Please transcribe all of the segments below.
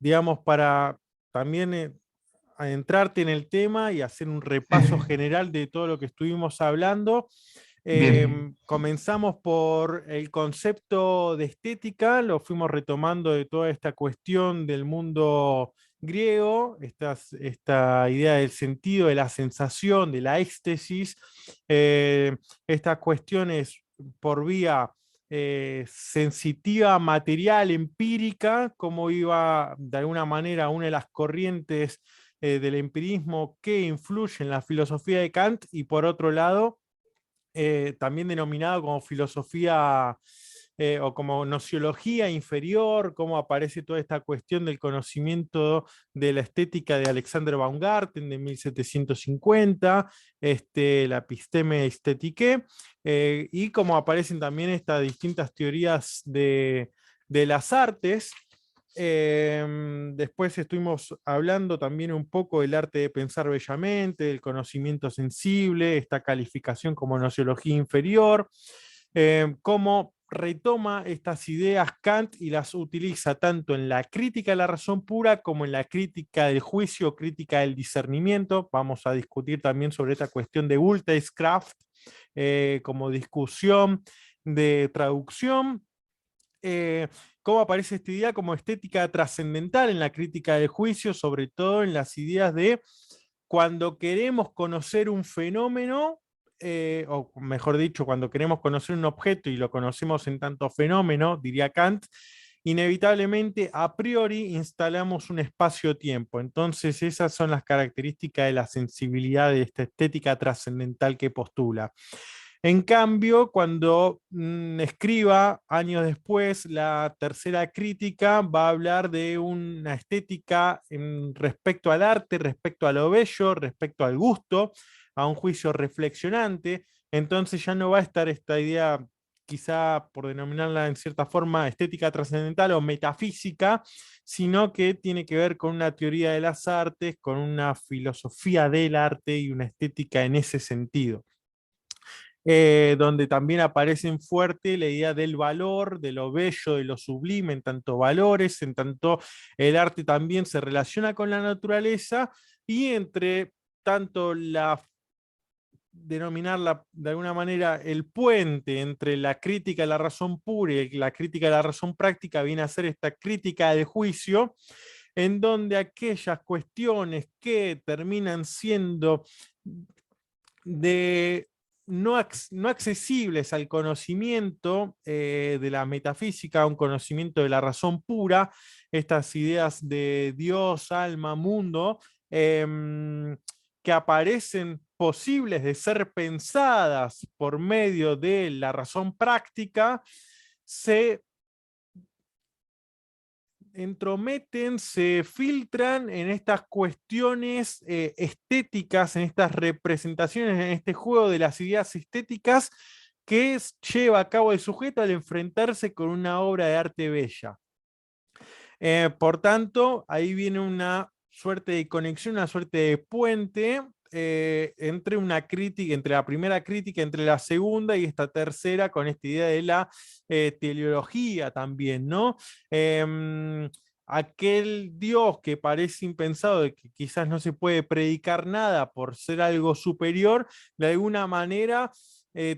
digamos, para también adentrarte en el tema y hacer un repaso general de todo lo que estuvimos hablando. Bien, Comenzamos por el concepto de estética, lo fuimos retomando de toda esta cuestión del mundo griego, esta idea del sentido, de la sensación, de la éxtasis, estas cuestiones por vía sensitiva, material, empírica, cómo iba de alguna manera una de las corrientes del empirismo que influye en la filosofía de Kant, y por otro lado, también denominado como filosofía o como nociología inferior, cómo aparece toda esta cuestión del conocimiento de la estética de Alexander Baumgarten de 1750, la episteme esthétique, y cómo aparecen también estas distintas teorías de las artes. Después estuvimos hablando también un poco del arte de pensar bellamente, del conocimiento sensible, esta calificación como nociología inferior, cómo retoma estas ideas Kant y las utiliza tanto en la crítica de la razón pura como en la crítica del juicio, crítica del discernimiento. Vamos a discutir también sobre esta cuestión de Urteilskraft como discusión de traducción. eh, Cómo aparece esta idea como estética trascendental en la crítica del juicio, sobre todo en las ideas de cuando queremos conocer un fenómeno, o mejor dicho, cuando queremos conocer un objeto y lo conocemos en tanto fenómeno, diría Kant, inevitablemente a priori instalamos un espacio-tiempo. Entonces esas son las características de la sensibilidad de esta estética trascendental que postula. En cambio, cuando escriba años después la tercera crítica, va a hablar de una estética respecto al arte, respecto a lo bello, respecto al gusto, a un juicio reflexionante. Entonces ya no va a estar esta idea, quizá por denominarla en cierta forma, estética trascendental o metafísica, sino que tiene que ver con una teoría de las artes, con una filosofía del arte y una estética en ese sentido, donde también aparecen fuerte la idea del valor, de lo bello, de lo sublime, en tanto valores, en tanto el arte también se relaciona con la naturaleza, y entre tanto denominarla de alguna manera el puente entre la crítica de la razón pura y la crítica de la razón práctica viene a ser esta crítica del juicio, en donde aquellas cuestiones que terminan siendo de no accesibles al conocimiento de la metafísica, un conocimiento de la razón pura, estas ideas de Dios, alma, mundo, que aparecen posibles de ser pensadas por medio de la razón práctica, se entrometen, se filtran en estas cuestiones estéticas, en estas representaciones, en este juego de las ideas estéticas que lleva a cabo el sujeto al enfrentarse con una obra de arte bella. Por tanto, ahí viene una suerte de conexión, una suerte de puente entre una crítica, entre la primera crítica, entre la segunda y esta tercera, con esta idea de la teleología también, ¿no? Aquel Dios que parece impensado, de que quizás no se puede predicar nada por ser algo superior, de alguna manera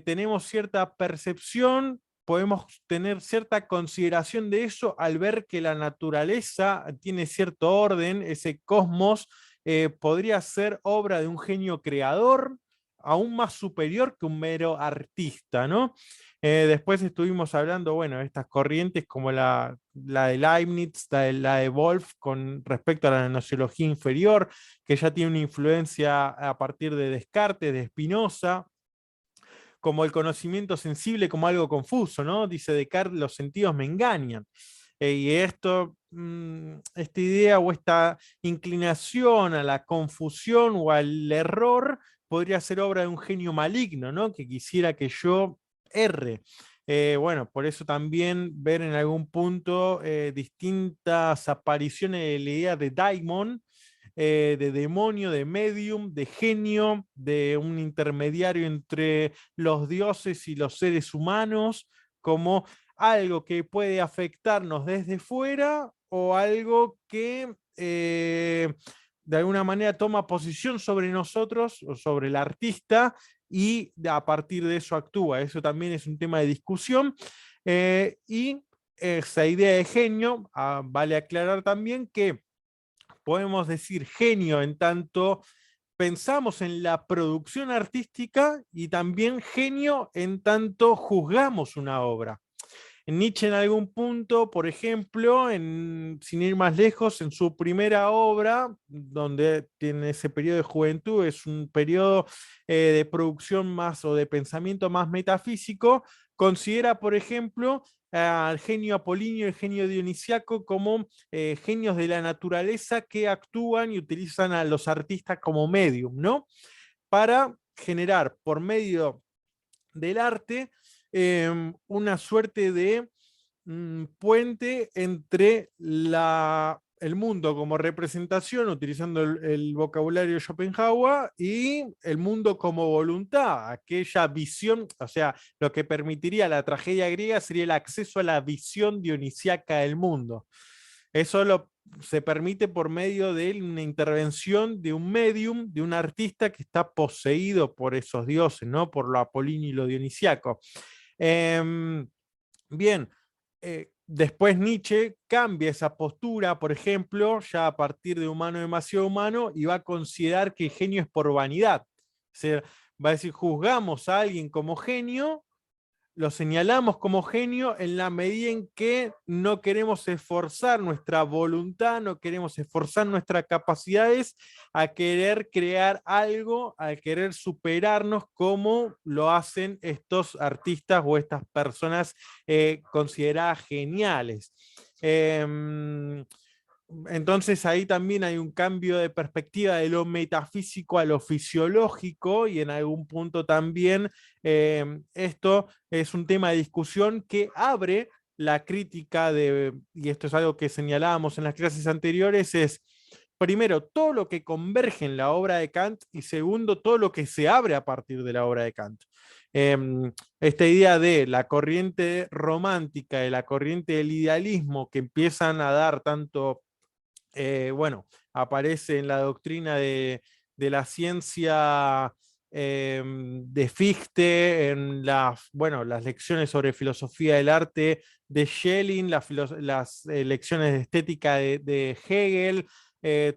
tenemos cierta percepción, podemos tener cierta consideración de eso al ver que la naturaleza tiene cierto orden, ese cosmos podría ser obra de un genio creador aún más superior que un mero artista, ¿no? Después estuvimos hablando, bueno, de estas corrientes como la de Leibniz, la de Wolff con respecto a la nociología inferior, que ya tiene una influencia a partir de Descartes, de Spinoza, como el conocimiento sensible como algo confuso, ¿no? Dice Descartes, los sentidos me engañan. Y esto, esta idea o esta inclinación a la confusión o al error podría ser obra de un genio maligno, ¿no? Que quisiera que yo erre. Bueno, por eso también ver en algún punto distintas apariciones de la idea de daimon, de demonio, de medium, de genio, de un intermediario entre los dioses y los seres humanos, como algo que puede afectarnos desde fuera o algo que de alguna manera toma posición sobre nosotros o sobre el artista y a partir de eso actúa. Eso también es un tema de discusión. Y esa idea de genio, vale aclarar también que podemos decir genio en tanto pensamos en la producción artística y también genio en tanto juzgamos una obra. Nietzsche en algún punto, por ejemplo, sin ir más lejos, en su primera obra, donde tiene ese periodo de juventud, es un periodo de producción más o de pensamiento más metafísico, considera, por ejemplo, al genio apolíneo y el genio dionisiaco como genios de la naturaleza que actúan y utilizan a los artistas como medium, ¿no? Para generar por medio del arte una suerte de puente entre el mundo como representación, utilizando el vocabulario de Schopenhauer, y el mundo como voluntad, aquella visión, o sea, lo que permitiría la tragedia griega sería el acceso a la visión dionisíaca del mundo. Eso se permite por medio de una intervención de un medium, de un artista que está poseído por esos dioses, ¿no? Por lo apolíneo y lo dionisiaco. Bien, después Nietzsche cambia esa postura, por ejemplo, ya a partir de humano demasiado humano, y va a considerar que el genio es por vanidad. O sea, va a decir, juzgamos a alguien como genio, lo señalamos como genio en la medida en que no queremos esforzar nuestra voluntad, no queremos esforzar nuestras capacidades a querer crear algo, a querer superarnos como lo hacen estos artistas o estas personas consideradas geniales. Entonces ahí también hay un cambio de perspectiva de lo metafísico a lo fisiológico y en algún punto también esto es un tema de discusión que abre la crítica y esto es algo que señalábamos en las clases anteriores, es primero todo lo que converge en la obra de Kant y segundo todo lo que se abre a partir de la obra de Kant. Esta idea de la corriente romántica y la corriente del idealismo que empiezan a dar tanto bueno, aparece en la doctrina de la ciencia de Fichte, en bueno, las lecciones sobre filosofía del arte de Schelling, las lecciones de estética de Hegel,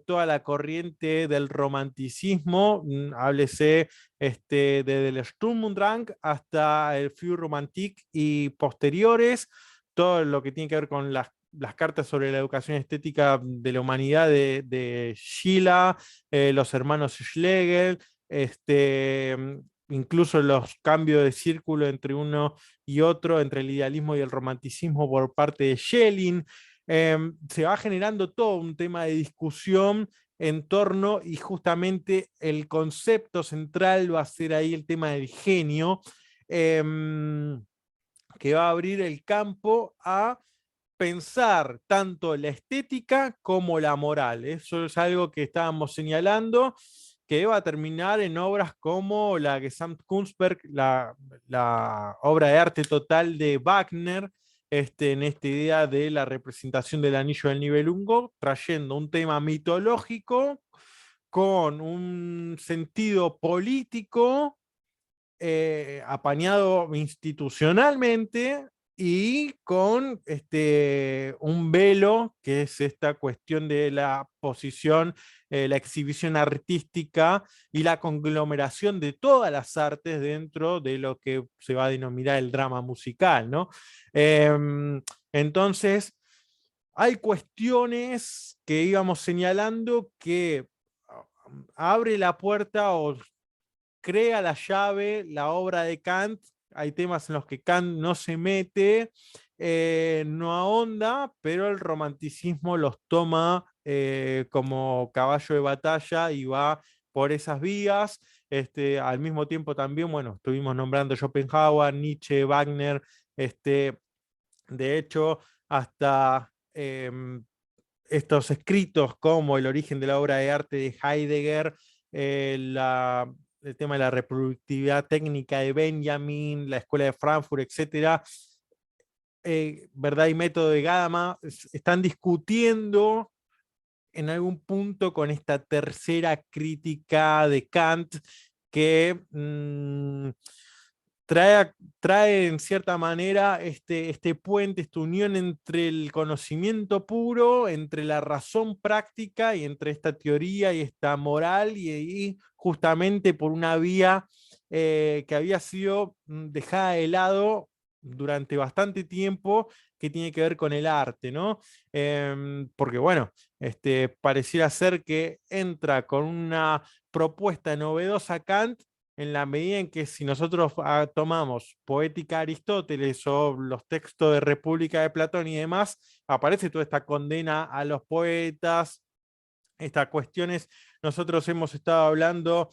toda la corriente del romanticismo, háblese desde el Sturm und Drang hasta el Frühromantik y posteriores, todo lo que tiene que ver con las cartas sobre la educación estética de la humanidad de Schiller, los hermanos Schlegel, incluso los cambios de círculo entre uno y otro, entre el idealismo y el romanticismo por parte de Schelling. Se va generando todo un tema de discusión en torno y justamente el concepto central va a ser ahí el tema del genio, que va a abrir el campo a pensar tanto la estética como la moral. Eso es algo que estábamos señalando, que va a terminar en obras como la Gesamtkunstwerk, la obra de arte total de Wagner, en esta idea de la representación del anillo del Nibelungo, trayendo un tema mitológico con un sentido político apañado institucionalmente y con un velo, que es esta cuestión de la posición, la exhibición artística y la conglomeración de todas las artes dentro de lo que se va a denominar el drama musical, ¿no? Entonces, hay cuestiones que íbamos señalando que abre la puerta o crea la llave, la obra de Kant. Hay temas en los que Kant no se mete, no ahonda, pero el romanticismo los toma como caballo de batalla y va por esas vías. Al mismo tiempo también, bueno, estuvimos nombrando Schopenhauer, Nietzsche, Wagner, de hecho, hasta estos escritos como El origen de la obra de arte de Heidegger, el tema de la reproductividad técnica de Benjamin, la escuela de Frankfurt, etcétera, verdad y método de Gadamer están discutiendo en algún punto con esta tercera crítica de Kant que trae en cierta manera este puente, esta unión entre el conocimiento puro, entre la razón práctica y entre esta teoría y esta moral, y justamente por una vía que había sido dejada de lado durante bastante tiempo, que tiene que ver con el arte, ¿no? Porque bueno, pareciera ser que entra con una propuesta novedosa Kant, en la medida en que si nosotros tomamos Poética de Aristóteles o los textos de República de Platón y demás, aparece toda esta condena a los poetas, estas cuestiones. Nosotros hemos estado hablando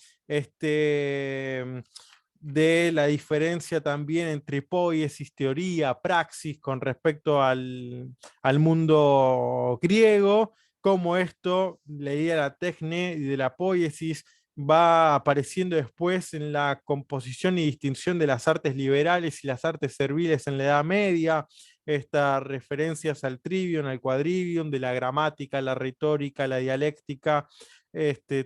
de la diferencia también entre poiesis, teoría, praxis con respecto al mundo griego, cómo esto, la idea de la tecne y de la poiesis, va apareciendo después en la composición y distinción de las artes liberales y las artes serviles en la Edad Media, estas referencias al trivium, al quadrivium, de la gramática, la retórica, la dialéctica,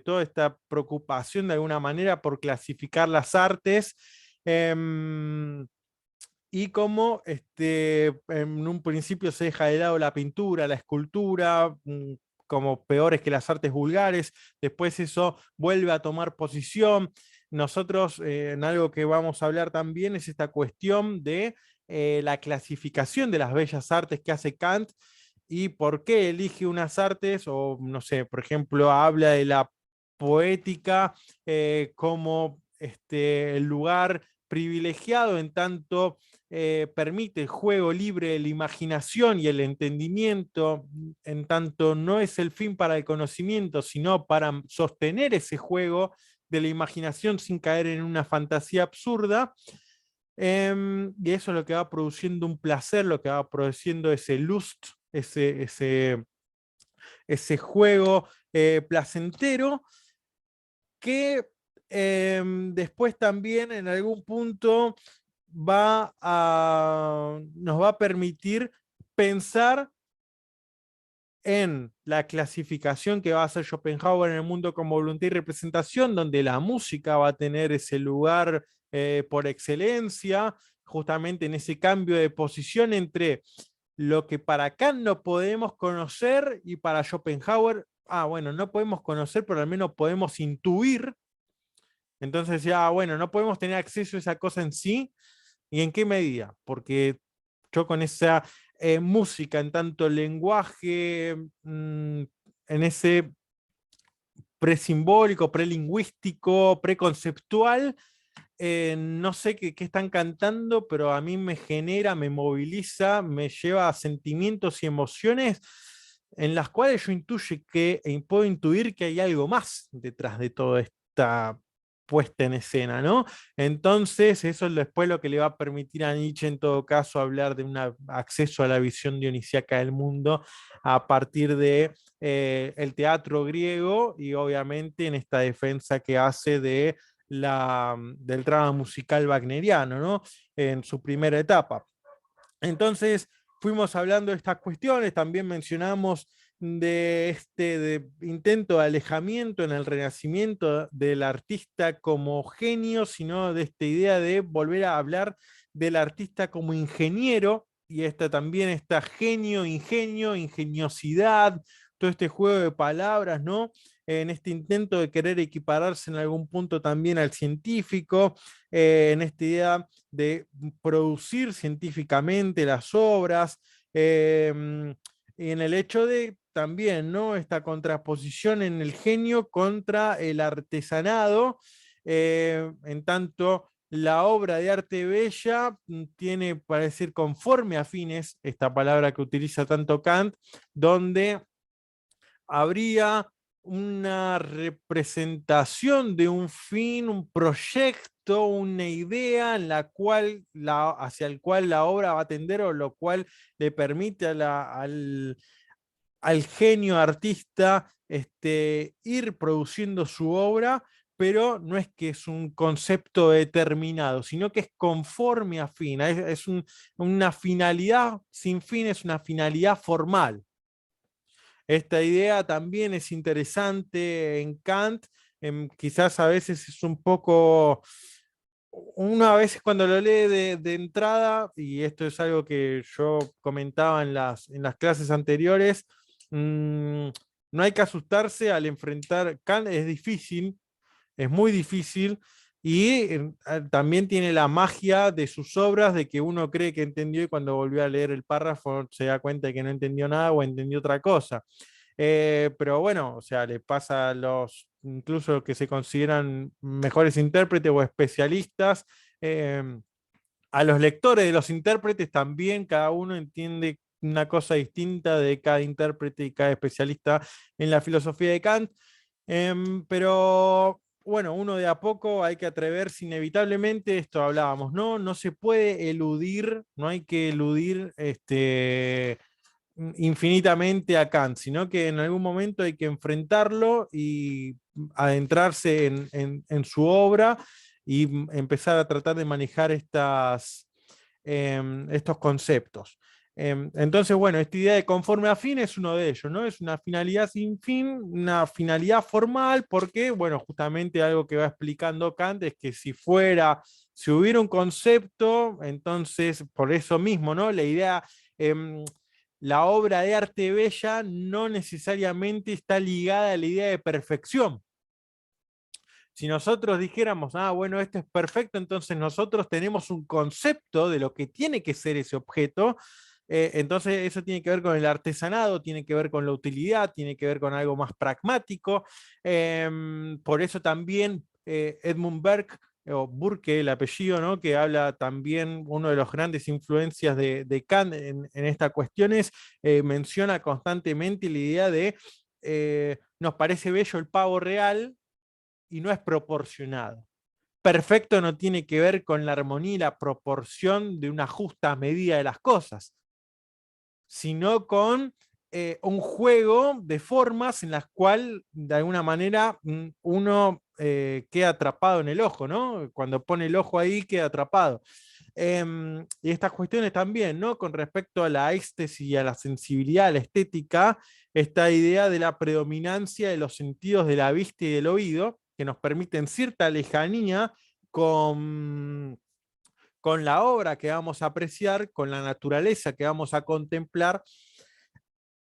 toda esta preocupación de alguna manera por clasificar las artes, y cómo en un principio se deja de lado la pintura, la escultura, como peores que las artes vulgares, después eso vuelve a tomar posición. Nosotros, en algo que vamos a hablar también, es esta cuestión de la clasificación de las bellas artes que hace Kant, y por qué elige unas artes, o no sé, por ejemplo, habla de la poética como el lugar privilegiado en tanto permite el juego libre de la imaginación y el entendimiento, en tanto no es el fin para el conocimiento, sino para sostener ese juego de la imaginación sin caer en una fantasía absurda. Y eso es lo que va produciendo un placer, lo que va produciendo ese lust, ese juego placentero, que después también en algún punto nos va a permitir pensar en la clasificación que va a hacer Schopenhauer en el mundo como voluntad y representación, donde la música va a tener ese lugar por excelencia, justamente en ese cambio de posición entre lo que para Kant no podemos conocer y para Schopenhauer, bueno, no podemos conocer, pero al menos podemos intuir. Entonces ya, bueno, no podemos tener acceso a esa cosa en sí. ¿Y en qué medida? Porque yo con esa música, en tanto lenguaje, en ese presimbólico, prelingüístico, preconceptual, no sé qué están cantando, pero a mí me genera, me moviliza, me lleva a sentimientos y emociones en las cuales yo puedo intuir que hay algo más detrás de toda esta puesta en escena, ¿no? Entonces, eso es después lo que le va a permitir a Nietzsche, en todo caso, hablar de un acceso a la visión dionisíaca del mundo a partir de el teatro griego, y obviamente en esta defensa que hace del drama musical wagneriano, ¿no? En su primera etapa. Entonces, fuimos hablando de estas cuestiones, también mencionamos de intento de alejamiento en el renacimiento del artista como genio, sino de esta idea de volver a hablar del artista como ingeniero, y esta también está genio, ingenio, ingeniosidad, todo este juego de palabras, ¿no? En este intento de querer equipararse en algún punto también al científico, en esta idea de producir científicamente las obras, y en el hecho de también, ¿no? Esta contraposición en el genio contra el artesanado, en tanto la obra de arte bella tiene, para decir, conforme a fines, esta palabra que utiliza tanto Kant, donde habría una representación de un fin, un proyecto, una idea en la cual hacia el cual la obra va a tender, o lo cual le permite al genio artista ir produciendo su obra, pero no es que es un concepto determinado, sino que es conforme a fin, una finalidad sin fin, es una finalidad formal. Esta idea también es interesante en Kant, quizás a veces es un poco, uno a veces cuando lo lee de entrada, y esto es algo que yo comentaba en las clases anteriores, no hay que asustarse al enfrentar Kant, es difícil, es muy difícil, y también tiene la magia de sus obras, de que uno cree que entendió y cuando volvió a leer el párrafo se da cuenta de que no entendió nada o entendió otra cosa. Pero bueno, o sea, le pasa a los, incluso los que se consideran mejores intérpretes o especialistas, eh, a los lectores de los intérpretes también, cada uno entiende una cosa distinta de cada intérprete y cada especialista en la filosofía de Kant. Pero bueno, uno de a poco hay que atreverse inevitablemente, esto hablábamos, ¿no? No se puede eludir, no hay que eludir infinitamente a Kant, sino que en algún momento hay que enfrentarlo y adentrarse en su obra y empezar a tratar de manejar estos conceptos. Entonces, bueno, esta idea de conforme a fin es uno de ellos, ¿no? Es una finalidad sin fin, una finalidad formal, porque, bueno, justamente algo que va explicando Kant es que si hubiera un concepto, entonces, por eso mismo, ¿no? Eh, la obra de arte bella no necesariamente está ligada a la idea de perfección. Si nosotros dijéramos, ah, bueno, esto es perfecto, entonces nosotros tenemos un concepto de lo que tiene que ser ese objeto, entonces eso tiene que ver con el artesanado, tiene que ver con la utilidad, tiene que ver con algo más pragmático. Por eso también Edmund Burke, o Burke, el apellido, ¿no? Que habla también, uno de los grandes influencias de Kant en estas cuestiones, menciona constantemente la idea de nos parece bello el pavo real, y no es proporcionado. Perfecto no tiene que ver con la armonía y la proporción de una justa medida de las cosas, sino con un juego de formas en las cuales de alguna manera uno queda atrapado en el ojo, ¿no? Cuando pone el ojo ahí queda atrapado. Y estas cuestiones también, ¿no? Con respecto a la éxtasis y a la sensibilidad, a la estética, esta idea de la predominancia de los sentidos de la vista y del oído, que nos permiten cierta lejanía con, con la obra que vamos a apreciar, con la naturaleza que vamos a contemplar,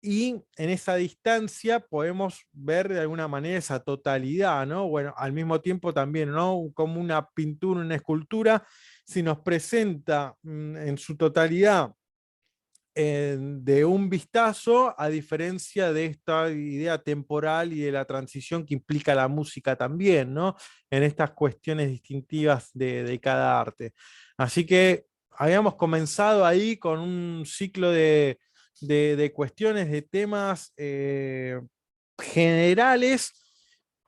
y en esa distancia podemos ver de alguna manera esa totalidad, ¿no? Bueno, al mismo tiempo también, ¿no? Como una pintura, una escultura, si nos presenta en su totalidad de un vistazo, a diferencia de esta idea temporal y de la transición que implica la música también, ¿no? En estas cuestiones distintivas de cada arte. Así que habíamos comenzado ahí con un ciclo de cuestiones, de temas generales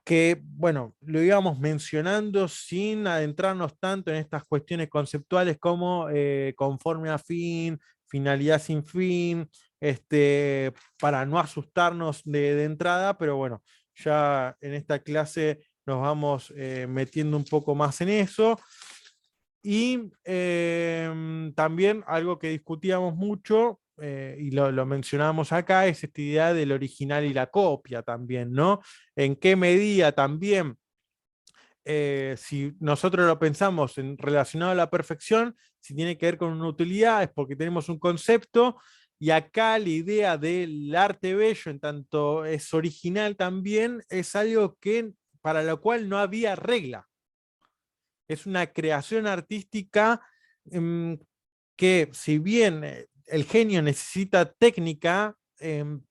que, bueno, lo íbamos mencionando sin adentrarnos tanto en estas cuestiones conceptuales como conforme a fin, finalidad sin fin, para no asustarnos de entrada, pero bueno, ya en esta clase nos vamos metiendo un poco más en eso. Y también algo que discutíamos mucho, y lo mencionábamos acá, es esta idea del original y la copia también, ¿no? En qué medida también, si nosotros lo pensamos relacionado a la perfección, si tiene que ver con una utilidad, es porque tenemos un concepto, y acá la idea del arte bello, en tanto es original también, es algo que, para lo cual no había regla. Es una creación artística que, si bien el genio necesita técnica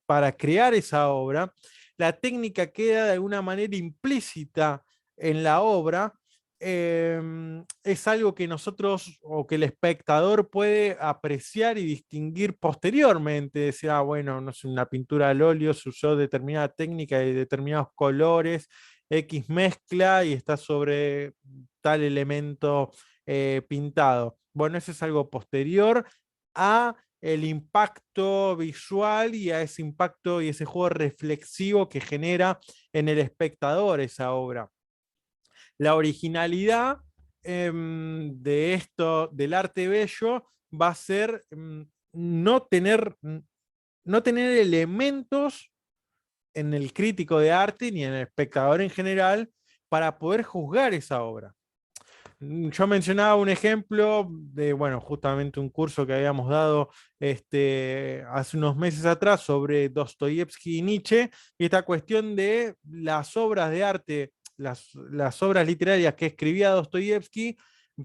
para crear esa obra, la técnica queda de alguna manera implícita en la obra. Es algo que nosotros o que el espectador puede apreciar y distinguir posteriormente, decir, ah, bueno, no sé, una pintura al óleo se usó determinada técnica y determinados colores, X mezcla y está sobre tal elemento pintado. Bueno, eso es algo posterior a el impacto visual y a ese impacto y ese juego reflexivo que genera en el espectador esa obra. La originalidad de esto, del arte bello, va a ser no tener elementos en el crítico de arte ni en el espectador en general para poder juzgar esa obra. Yo mencionaba un ejemplo de, bueno, justamente un curso que habíamos dado hace unos meses atrás sobre Dostoyevsky y Nietzsche, y esta cuestión de las obras de arte, las obras literarias que escribía Dostoyevsky,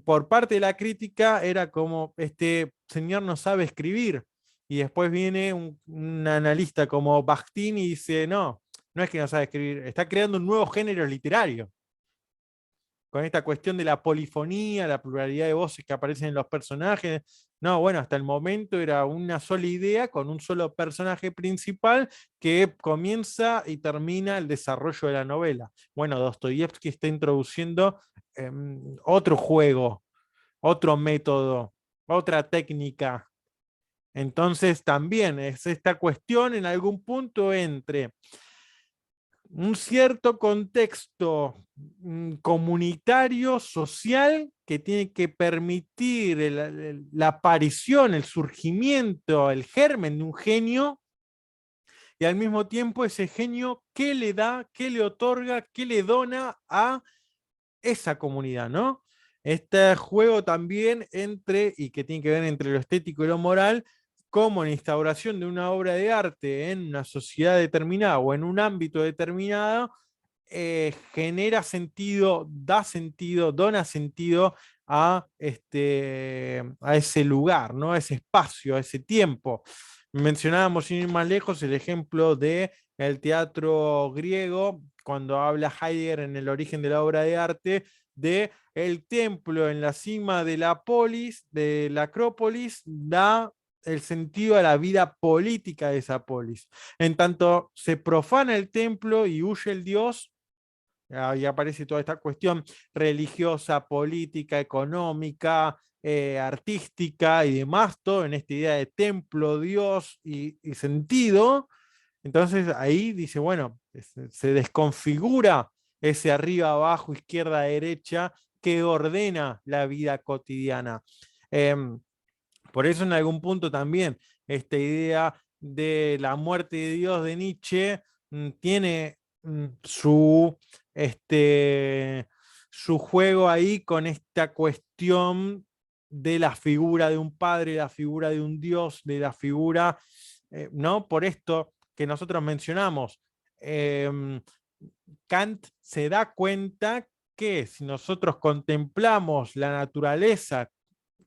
por parte de la crítica era como, este señor no sabe escribir, y después viene un analista como Bakhtin y dice, no, no es que no sabe escribir, está creando un nuevo género literario con esta cuestión de la polifonía, la pluralidad de voces que aparecen en los personajes. No, bueno, hasta el momento era una sola idea con un solo personaje principal que comienza y termina el desarrollo de la novela. Bueno, Dostoyevsky está introduciendo otro juego, otro método, otra técnica. Entonces también es esta cuestión en algún punto entre un cierto contexto comunitario, social, que tiene que permitir la aparición, el surgimiento, el germen de un genio, y al mismo tiempo ese genio, ¿qué le da, qué le otorga, qué le dona a esa comunidad, ¿no? Este juego también entre, y que tiene que ver entre lo estético y lo moral, como la instauración de una obra de arte en una sociedad determinada o en un ámbito determinado, genera sentido, da sentido, dona sentido a ese lugar, ¿no? A ese espacio, a ese tiempo. Mencionábamos sin ir más lejos el ejemplo de el teatro griego, cuando habla Heidegger en el origen de la obra de arte, de el templo en la cima de la polis, de la Acrópolis, da el sentido a la vida política de esa polis. En tanto se profana el templo y huye el dios, ahí aparece toda esta cuestión religiosa, política, económica, artística y demás, todo en esta idea de templo, Dios y sentido. Entonces ahí dice, bueno, se desconfigura ese arriba, abajo, izquierda, derecha que ordena la vida cotidiana. Por eso en algún punto también esta idea de la muerte de Dios de Nietzsche tiene su juego ahí con esta cuestión de la figura de un padre, la figura de un Dios, de la figura, ¿no? Por esto que nosotros mencionamos, Kant se da cuenta que si nosotros contemplamos la naturaleza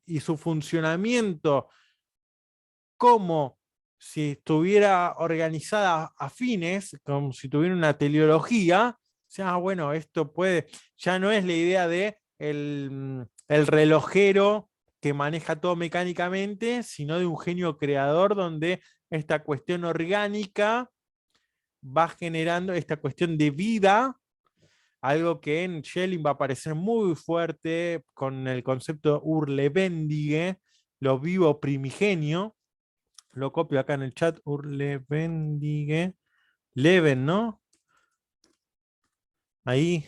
y su funcionamiento como si estuviera organizada a fines, como si tuviera una teleología, o sea, bueno, esto puede, ya no es la idea de el relojero que maneja todo mecánicamente, sino de un genio creador donde esta cuestión orgánica va generando esta cuestión de vida, algo que en Schelling va a aparecer muy fuerte con el concepto Urlebendige, lo vivo primigenio. Lo copio acá en el chat, Urlebendige, Leven, ¿no? Ahí,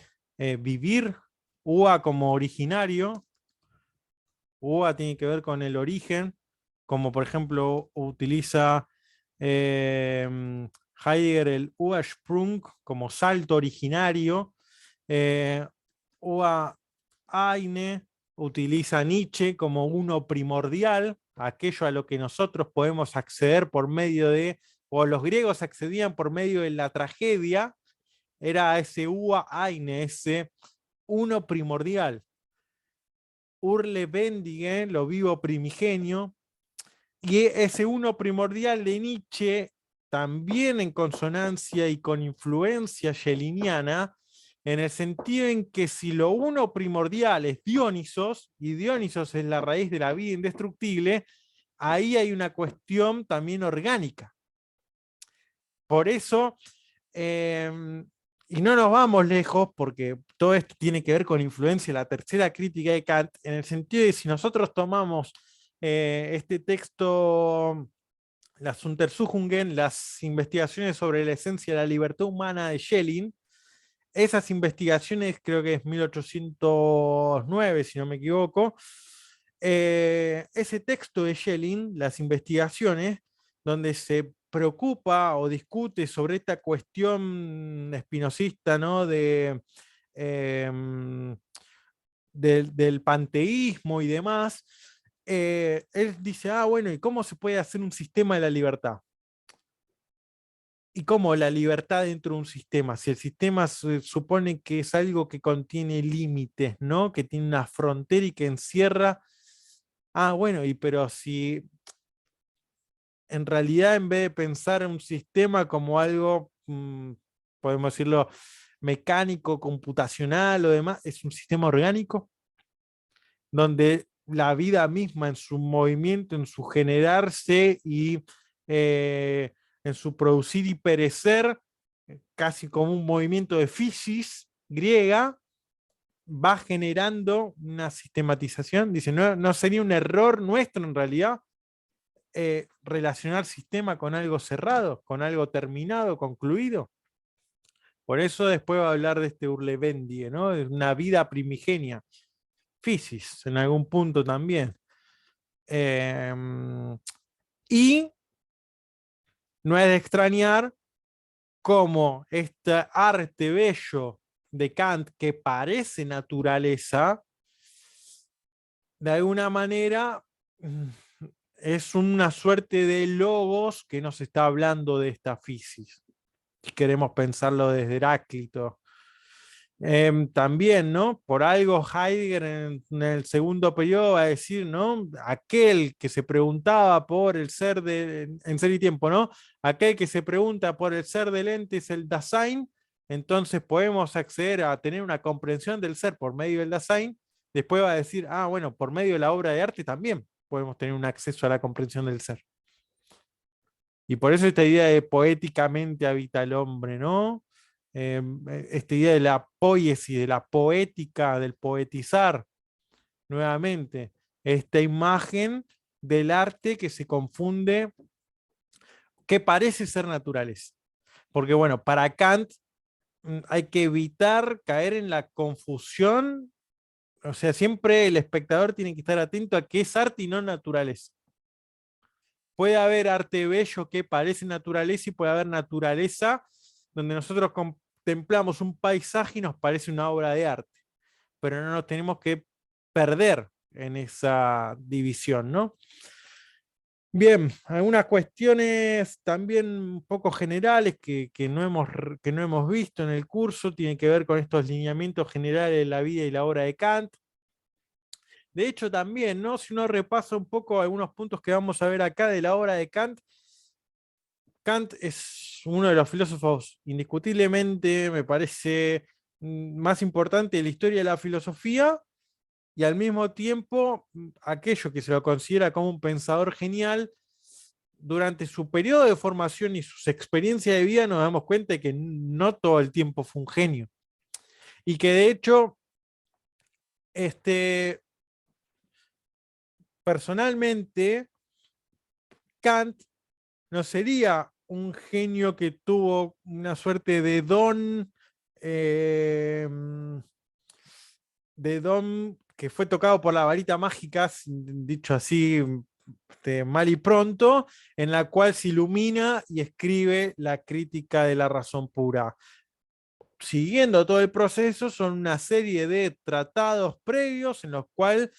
vivir, UA como originario, UA tiene que ver con el origen, como por ejemplo utiliza Heidegger el Ursprung como salto originario, Ua Aine utiliza Nietzsche como uno primordial, aquello a lo que nosotros podemos acceder por medio de, o los griegos accedían por medio de la tragedia, era ese Ua Aine, ese uno primordial. Urle Bendige, lo vivo primigenio, y ese uno primordial de Nietzsche, también en consonancia y con influencia schellingiana, en el sentido en que si lo uno primordial es Dionisos, y Dionisos es la raíz de la vida indestructible, ahí hay una cuestión también orgánica. Por eso, y no nos vamos lejos, porque todo esto tiene que ver con influencia de la tercera crítica de Kant, en el sentido de si nosotros tomamos este texto, las Untersuchungen, las investigaciones sobre la esencia de la libertad humana de Schelling, esas investigaciones, creo que es 1809, si no me equivoco, ese texto de Schelling, las investigaciones, donde se preocupa o discute sobre esta cuestión espinosista, ¿no? Em, del panteísmo y demás, él dice, ah, bueno, ¿y cómo se puede hacer un sistema de la libertad? ¿Y cómo la libertad dentro de un sistema? Si el sistema se supone que es algo que contiene límites, ¿no? Que tiene una frontera y que encierra. Ah, bueno, pero si en realidad en vez de pensar en un sistema como algo, podemos decirlo, mecánico, computacional o demás, es un sistema orgánico, donde la vida misma en su movimiento, en su generarse y en su producir y perecer, casi como un movimiento de fisis griega, va generando una sistematización. Dice, no, no sería un error nuestro en realidad relacionar sistema con algo cerrado, con algo terminado, concluido. Por eso después va a hablar de este Urlevendie, ¿no? De una vida primigenia. Fisis, en algún punto también. Eh, y no es de extrañar cómo este arte bello de Kant, que parece naturaleza, de alguna manera es una suerte de logos que nos está hablando de esta fisis. Si queremos pensarlo desde Heráclito. También, ¿no? Por algo Heidegger en el segundo periodo va a decir, ¿no? Aquel que se preguntaba por el ser en Ser y Tiempo, ¿no? Aquel que se pregunta por el ser del ente es el Dasein, entonces podemos acceder a tener una comprensión del ser por medio del Dasein. Después va a decir, ah, bueno, por medio de la obra de arte también podemos tener un acceso a la comprensión del ser. Y por eso esta idea de poéticamente habita el hombre, ¿no? Esta idea de la poiesis, de la poética, del poetizar, nuevamente, esta imagen del arte que se confunde, que parece ser naturales. Porque bueno, para Kant hay que evitar caer en la confusión, o sea, siempre el espectador tiene que estar atento a qué es arte y no naturaleza. Puede haber arte bello que parece naturaleza y puede haber naturaleza donde nosotros contemplamos un paisaje y nos parece una obra de arte, pero no nos tenemos que perder en esa división, ¿no? Bien, algunas cuestiones también un poco generales que no hemos visto en el curso tienen que ver con estos lineamientos generales de la vida y la obra de Kant. De hecho, también, ¿no? Si uno repasa un poco algunos puntos que vamos a ver acá de la obra de Kant, Kant es uno de los filósofos indiscutiblemente, me parece, más importante de la historia de la filosofía y al mismo tiempo aquello que se lo considera como un pensador genial, durante su periodo de formación y sus experiencias de vida nos damos cuenta de que no todo el tiempo fue un genio. Y que de hecho, personalmente, Kant no sería un genio que tuvo una suerte eh, de don que fue tocado por la varita mágica, dicho así mal y pronto, en la cual se ilumina y escribe la crítica de la razón pura. Siguiendo todo el proceso, son una serie de tratados previos en los cuales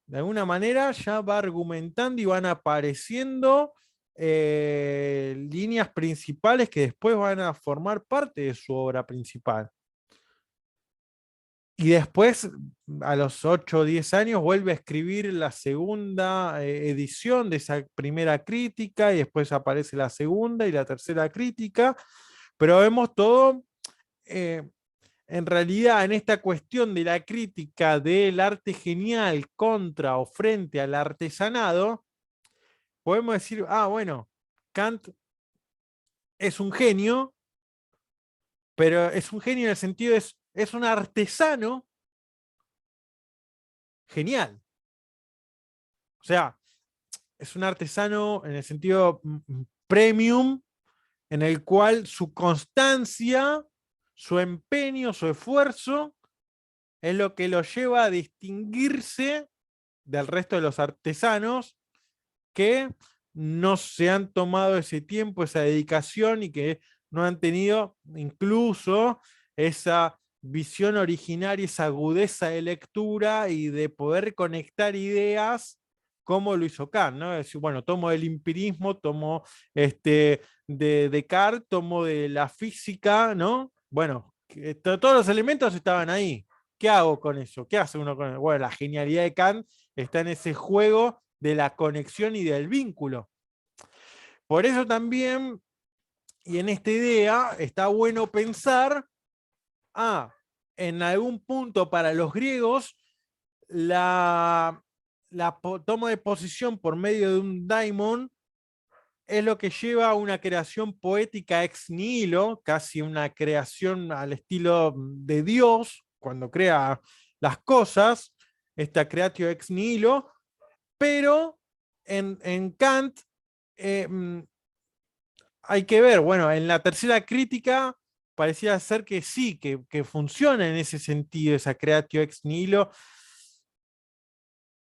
de alguna manera ya va argumentando y van apareciendo líneas principales que después van a formar parte de su obra principal. Y después, a los 8 o 10 años, vuelve a escribir la segunda edición de esa primera crítica, y después aparece la segunda y la tercera crítica, pero vemos todo, eh, en realidad, en esta cuestión de la crítica del arte genial contra o frente al artesanado, podemos decir, ah, bueno, Kant es un genio, pero es un genio en el sentido es un artesano genial. O sea, es un artesano en el sentido premium, en el cual su constancia su empeño, su esfuerzo, es lo que lo lleva a distinguirse del resto de los artesanos que no se han tomado ese tiempo, esa dedicación y que no han tenido incluso esa visión originaria, esa agudeza de lectura y de poder conectar ideas como lo hizo Kant, ¿no? Es decir, bueno, tomo del empirismo, tomo de Descartes, tomo de la física, ¿no? Bueno, todos los elementos estaban ahí. ¿Qué hago con eso? ¿Qué hace uno con eso? Bueno, la genialidad de Kant está en ese juego de la conexión y del vínculo. Por eso también, y en esta idea, está bueno pensar, en algún punto para los griegos, la toma de posición por medio de un daimon es lo que lleva a una creación poética ex nihilo, casi una creación al estilo de Dios, cuando crea las cosas, esta creatio ex nihilo, pero en Kant hay que ver, bueno, en la tercera crítica parecía ser que sí, que funciona en ese sentido, esa creatio ex nihilo.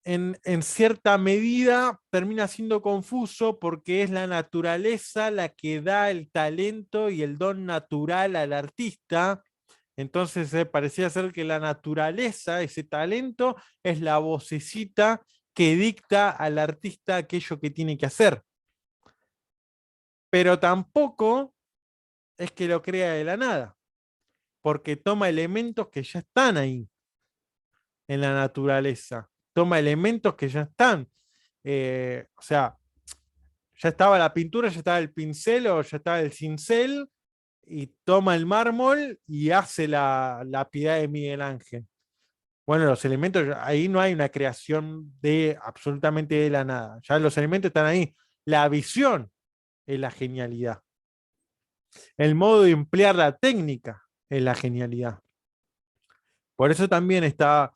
En cierta medida termina siendo confuso porque es la naturaleza la que da el talento y el don natural al artista. Entonces parecía ser que la naturaleza, ese talento, es la vocecita que dicta al artista aquello que tiene que hacer. Pero tampoco es que lo crea de la nada, porque toma elementos que ya están ahí en la naturaleza, toma elementos que ya están. O sea, ya estaba la pintura, ya estaba el pincel o ya estaba el cincel, y toma el mármol y hace la piedad de Miguel Ángel. Bueno, los elementos, ahí no hay una creación de absolutamente de la nada, ya los elementos están ahí. La visión es la genialidad. El modo de emplear la técnica es la genialidad. Por eso también está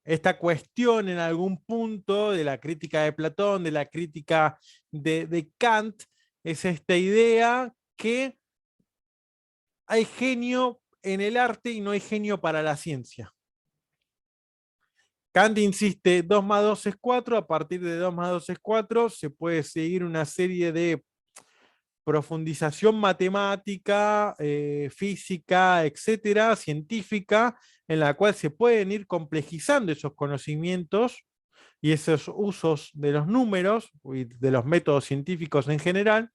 esta cuestión en algún punto de la crítica de Platón, de la crítica de Kant, es esta idea que hay genio en el arte y no hay genio para la ciencia. Kant insiste, 2 más 2 es 4, a partir de 2 más 2 es 4, se puede seguir una serie de profundización matemática, física, etcétera, científica, en la cual se pueden ir complejizando esos conocimientos y esos usos de los números y de los métodos científicos en general,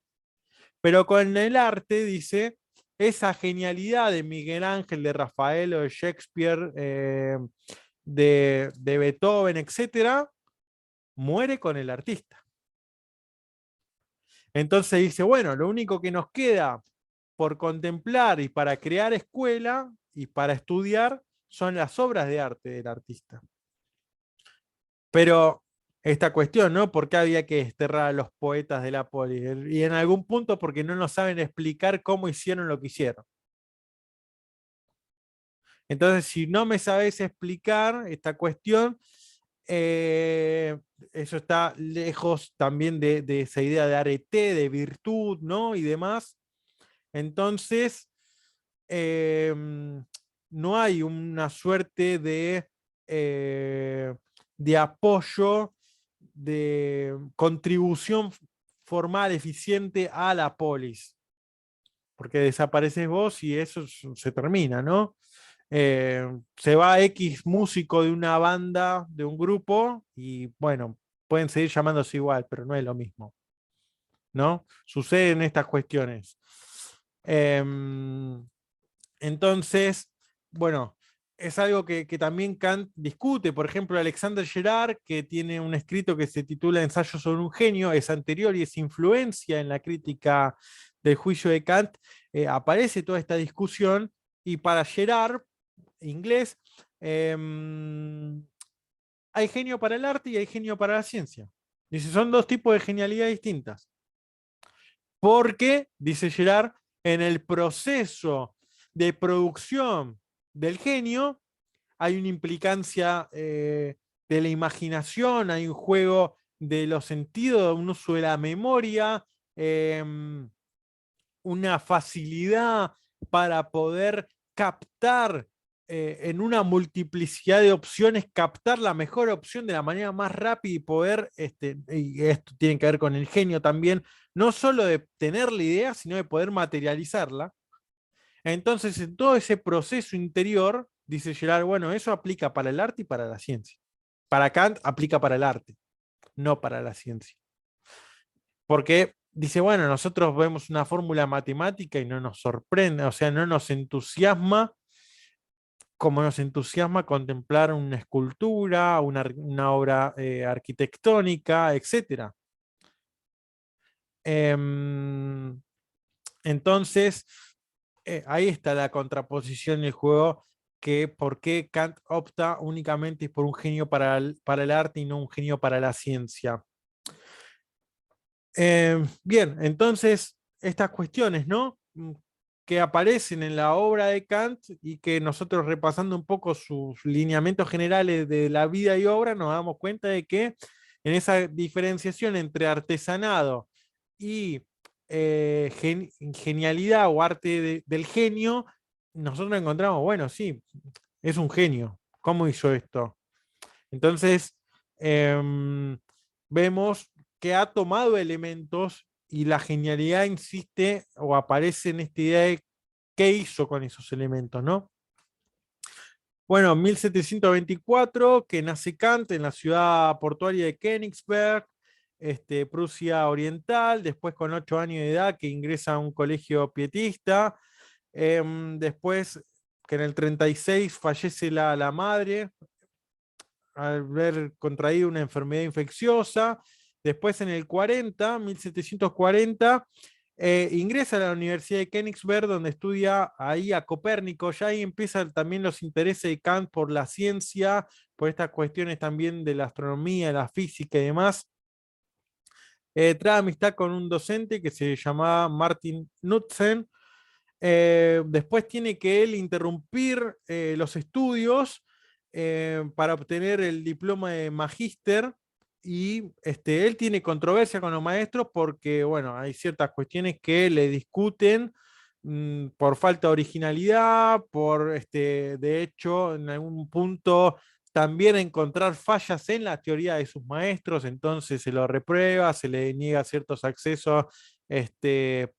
pero con el arte, dice, esa genialidad de Miguel Ángel, de Rafael o de Shakespeare, de Beethoven, etcétera, muere con el artista. Entonces dice, bueno, lo único que nos queda por contemplar y para crear escuela y para estudiar son las obras de arte del artista. Pero esta cuestión, ¿no? ¿Por qué había que desterrar a los poetas de la polis? Y en algún punto porque no nos saben explicar cómo hicieron lo que hicieron. Entonces, si no me sabes explicar esta cuestión, eso está lejos también de esa idea de arete, de virtud, ¿no? Y demás. Entonces, no hay una suerte de apoyo, de contribución formal, eficiente a la polis, porque desapareces vos y eso se termina, ¿no? Se va X músico de una banda, de un grupo, y bueno, pueden seguir llamándose igual, pero no es lo mismo, ¿no? Suceden estas cuestiones. Entonces, bueno, es algo que también Kant discute. Por ejemplo, Alexander Gerard, que tiene un escrito que se titula Ensayo sobre un genio, es anterior y es influencia en la crítica del juicio de Kant, aparece toda esta discusión, y para Gerard, inglés, hay genio para el arte y hay genio para la ciencia. Dice, son dos tipos de genialidad distintas. Porque, dice Gerard, en el proceso de producción del genio hay una implicancia de la imaginación, hay un juego de los sentidos, un uso de la memoria, una facilidad para poder captar en una multiplicidad de opciones, captar la mejor opción de la manera más rápida y poder, y esto tiene que ver con el genio también, no solo de tener la idea, sino de poder materializarla. Entonces, en todo ese proceso interior, dice Gerard, bueno, eso aplica para el arte y para la ciencia. Para Kant aplica para el arte, no para la ciencia. Porque dice, bueno, nosotros vemos una fórmula matemática y no nos sorprende, o sea, no nos entusiasma como nos entusiasma contemplar una escultura, una obra arquitectónica, etc. Entonces, ahí está la contraposición del juego, que por qué Kant opta únicamente por un genio para el arte y no un genio para la ciencia. Bien, entonces, estas cuestiones, ¿no? Que aparecen en la obra de Kant y que nosotros repasando un poco sus lineamientos generales de la vida y obra, nos damos cuenta de que en esa diferenciación entre artesanado y genialidad o arte del genio, nosotros encontramos, bueno, sí, es un genio. ¿Cómo hizo esto? Entonces, vemos que ha tomado elementos y la genialidad insiste o aparece en esta idea de qué hizo con esos elementos, ¿no? Bueno, 1724, que nace Kant en la ciudad portuaria de Königsberg, Prusia Oriental, después con 8 años de edad que ingresa a un colegio pietista, después que en el 36 fallece la madre, al haber contraído una enfermedad infecciosa. Después en el 1740, ingresa a la Universidad de Königsberg, donde estudia ahí a Copérnico. Ya ahí empiezan también los intereses de Kant por la ciencia, por estas cuestiones también de la astronomía, la física y demás. Trae amistad con un docente que se llamaba Martin Knudsen. Después tiene que él interrumpir los estudios para obtener el diploma de magíster y él tiene controversia con los maestros porque, bueno, hay ciertas cuestiones que le discuten por falta de originalidad, por, de hecho, en algún punto también encontrar fallas en la teoría de sus maestros, entonces se lo reprueba, se le niega ciertos accesos de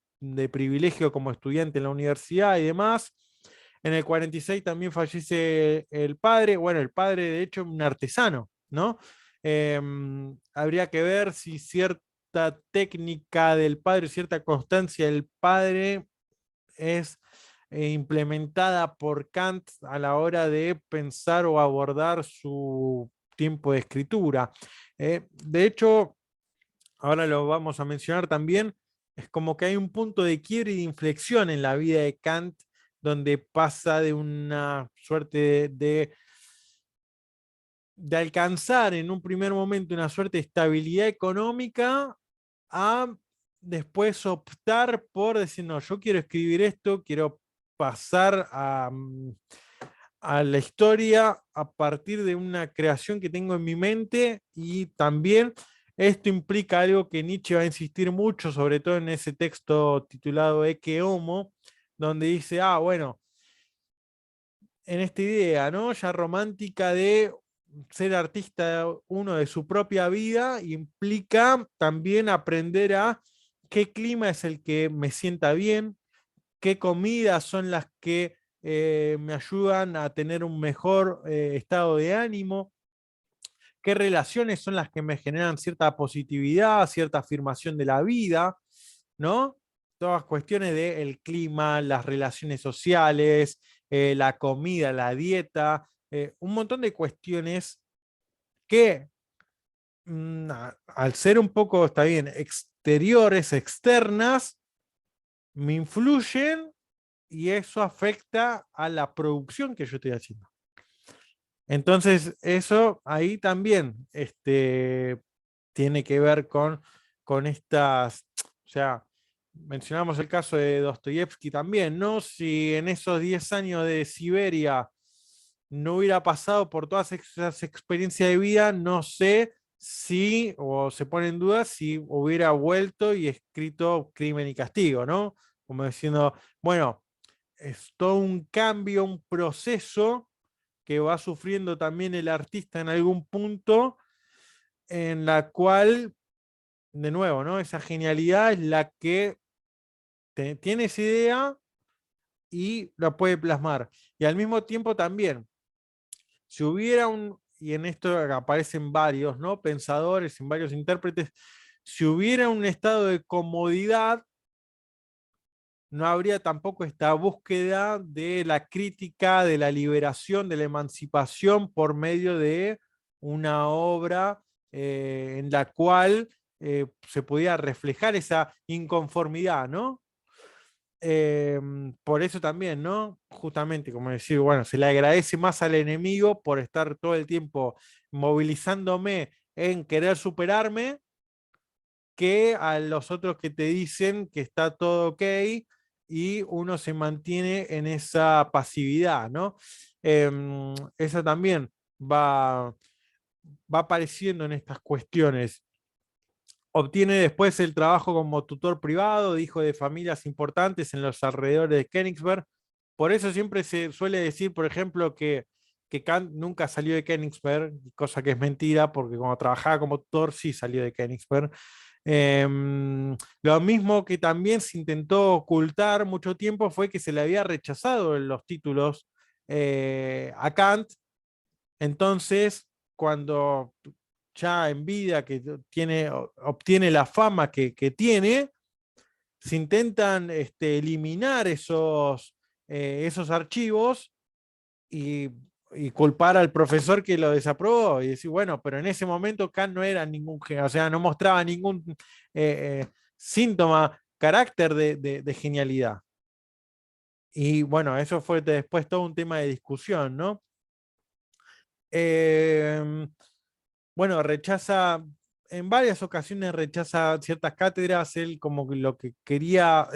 privilegio como estudiante en la universidad y demás. En el 46 también fallece el padre, bueno, el padre de hecho un artesano, ¿no? Habría que ver si cierta técnica del padre, cierta constancia del padre es implementada por Kant a la hora de pensar o abordar su tiempo de escritura. De hecho, ahora lo vamos a mencionar también, es como que hay un punto de quiebre y de inflexión en la vida de Kant, donde pasa de una suerte de alcanzar en un primer momento una suerte de estabilidad económica a después optar por decir, no, yo quiero escribir esto, quiero pasar a la historia a partir de una creación que tengo en mi mente y también esto implica algo que Nietzsche va a insistir mucho, sobre todo en ese texto titulado Ecce Homo, donde dice, bueno, en esta idea, ¿no? Ya romántica de ser artista uno de su propia vida, implica también aprender a qué clima es el que me sienta bien, qué comidas son las que me ayudan a tener un mejor estado de ánimo, qué relaciones son las que me generan cierta positividad, cierta afirmación de la vida, ¿no? Todas cuestiones del clima, las relaciones sociales, la comida, la dieta, un montón de cuestiones que al ser un poco, está bien, exteriores, externas, me influyen y eso afecta a la producción que yo estoy haciendo. Entonces, eso ahí también tiene que ver con estas, o sea, mencionamos el caso de Dostoyevsky también, ¿no? Si en esos 10 años de Siberia no hubiera pasado por todas esas experiencias de vida, no sé si, o se pone en duda, si hubiera vuelto y escrito Crimen y Castigo, ¿no? Como diciendo, bueno, es todo un cambio, un proceso que va sufriendo también el artista en algún punto, en la cual, de nuevo, ¿no? Esa genialidad es la que tiene esa idea y la puede plasmar. Y al mismo tiempo también, si hubiera y en esto aparecen varios, ¿no? Pensadores, en varios intérpretes, si hubiera un estado de comodidad, no habría tampoco esta búsqueda de la crítica, de la liberación, de la emancipación por medio de una obra en la cual se podía reflejar esa inconformidad, ¿no? Por eso también, ¿no? Justamente, como decir, bueno, se le agradece más al enemigo por estar todo el tiempo movilizándome en querer superarme que a los otros que te dicen que está todo ok y uno se mantiene en esa pasividad, ¿no? Esa también va, va apareciendo en estas cuestiones. Obtiene después el trabajo como tutor privado de hijo de familias importantes en los alrededores de Königsberg. Por eso siempre se suele decir, por ejemplo, que Kant nunca salió de Königsberg, cosa que es mentira, porque cuando trabajaba como tutor sí salió de Königsberg. Lo mismo que también se intentó ocultar mucho tiempo fue que se le había rechazado los títulos a Kant. Entonces, cuando ya en vida que obtiene la fama que tiene, se intentan eliminar esos archivos y, y culpar al profesor que lo desaprobó y decir, bueno, pero en ese momento Kant no era ningún, o sea, no mostraba ningún síntoma, carácter de genialidad. Y bueno, eso fue después todo un tema de discusión, ¿no? Eh, bueno, rechaza, en varias ocasiones rechaza ciertas cátedras, él como que lo que quería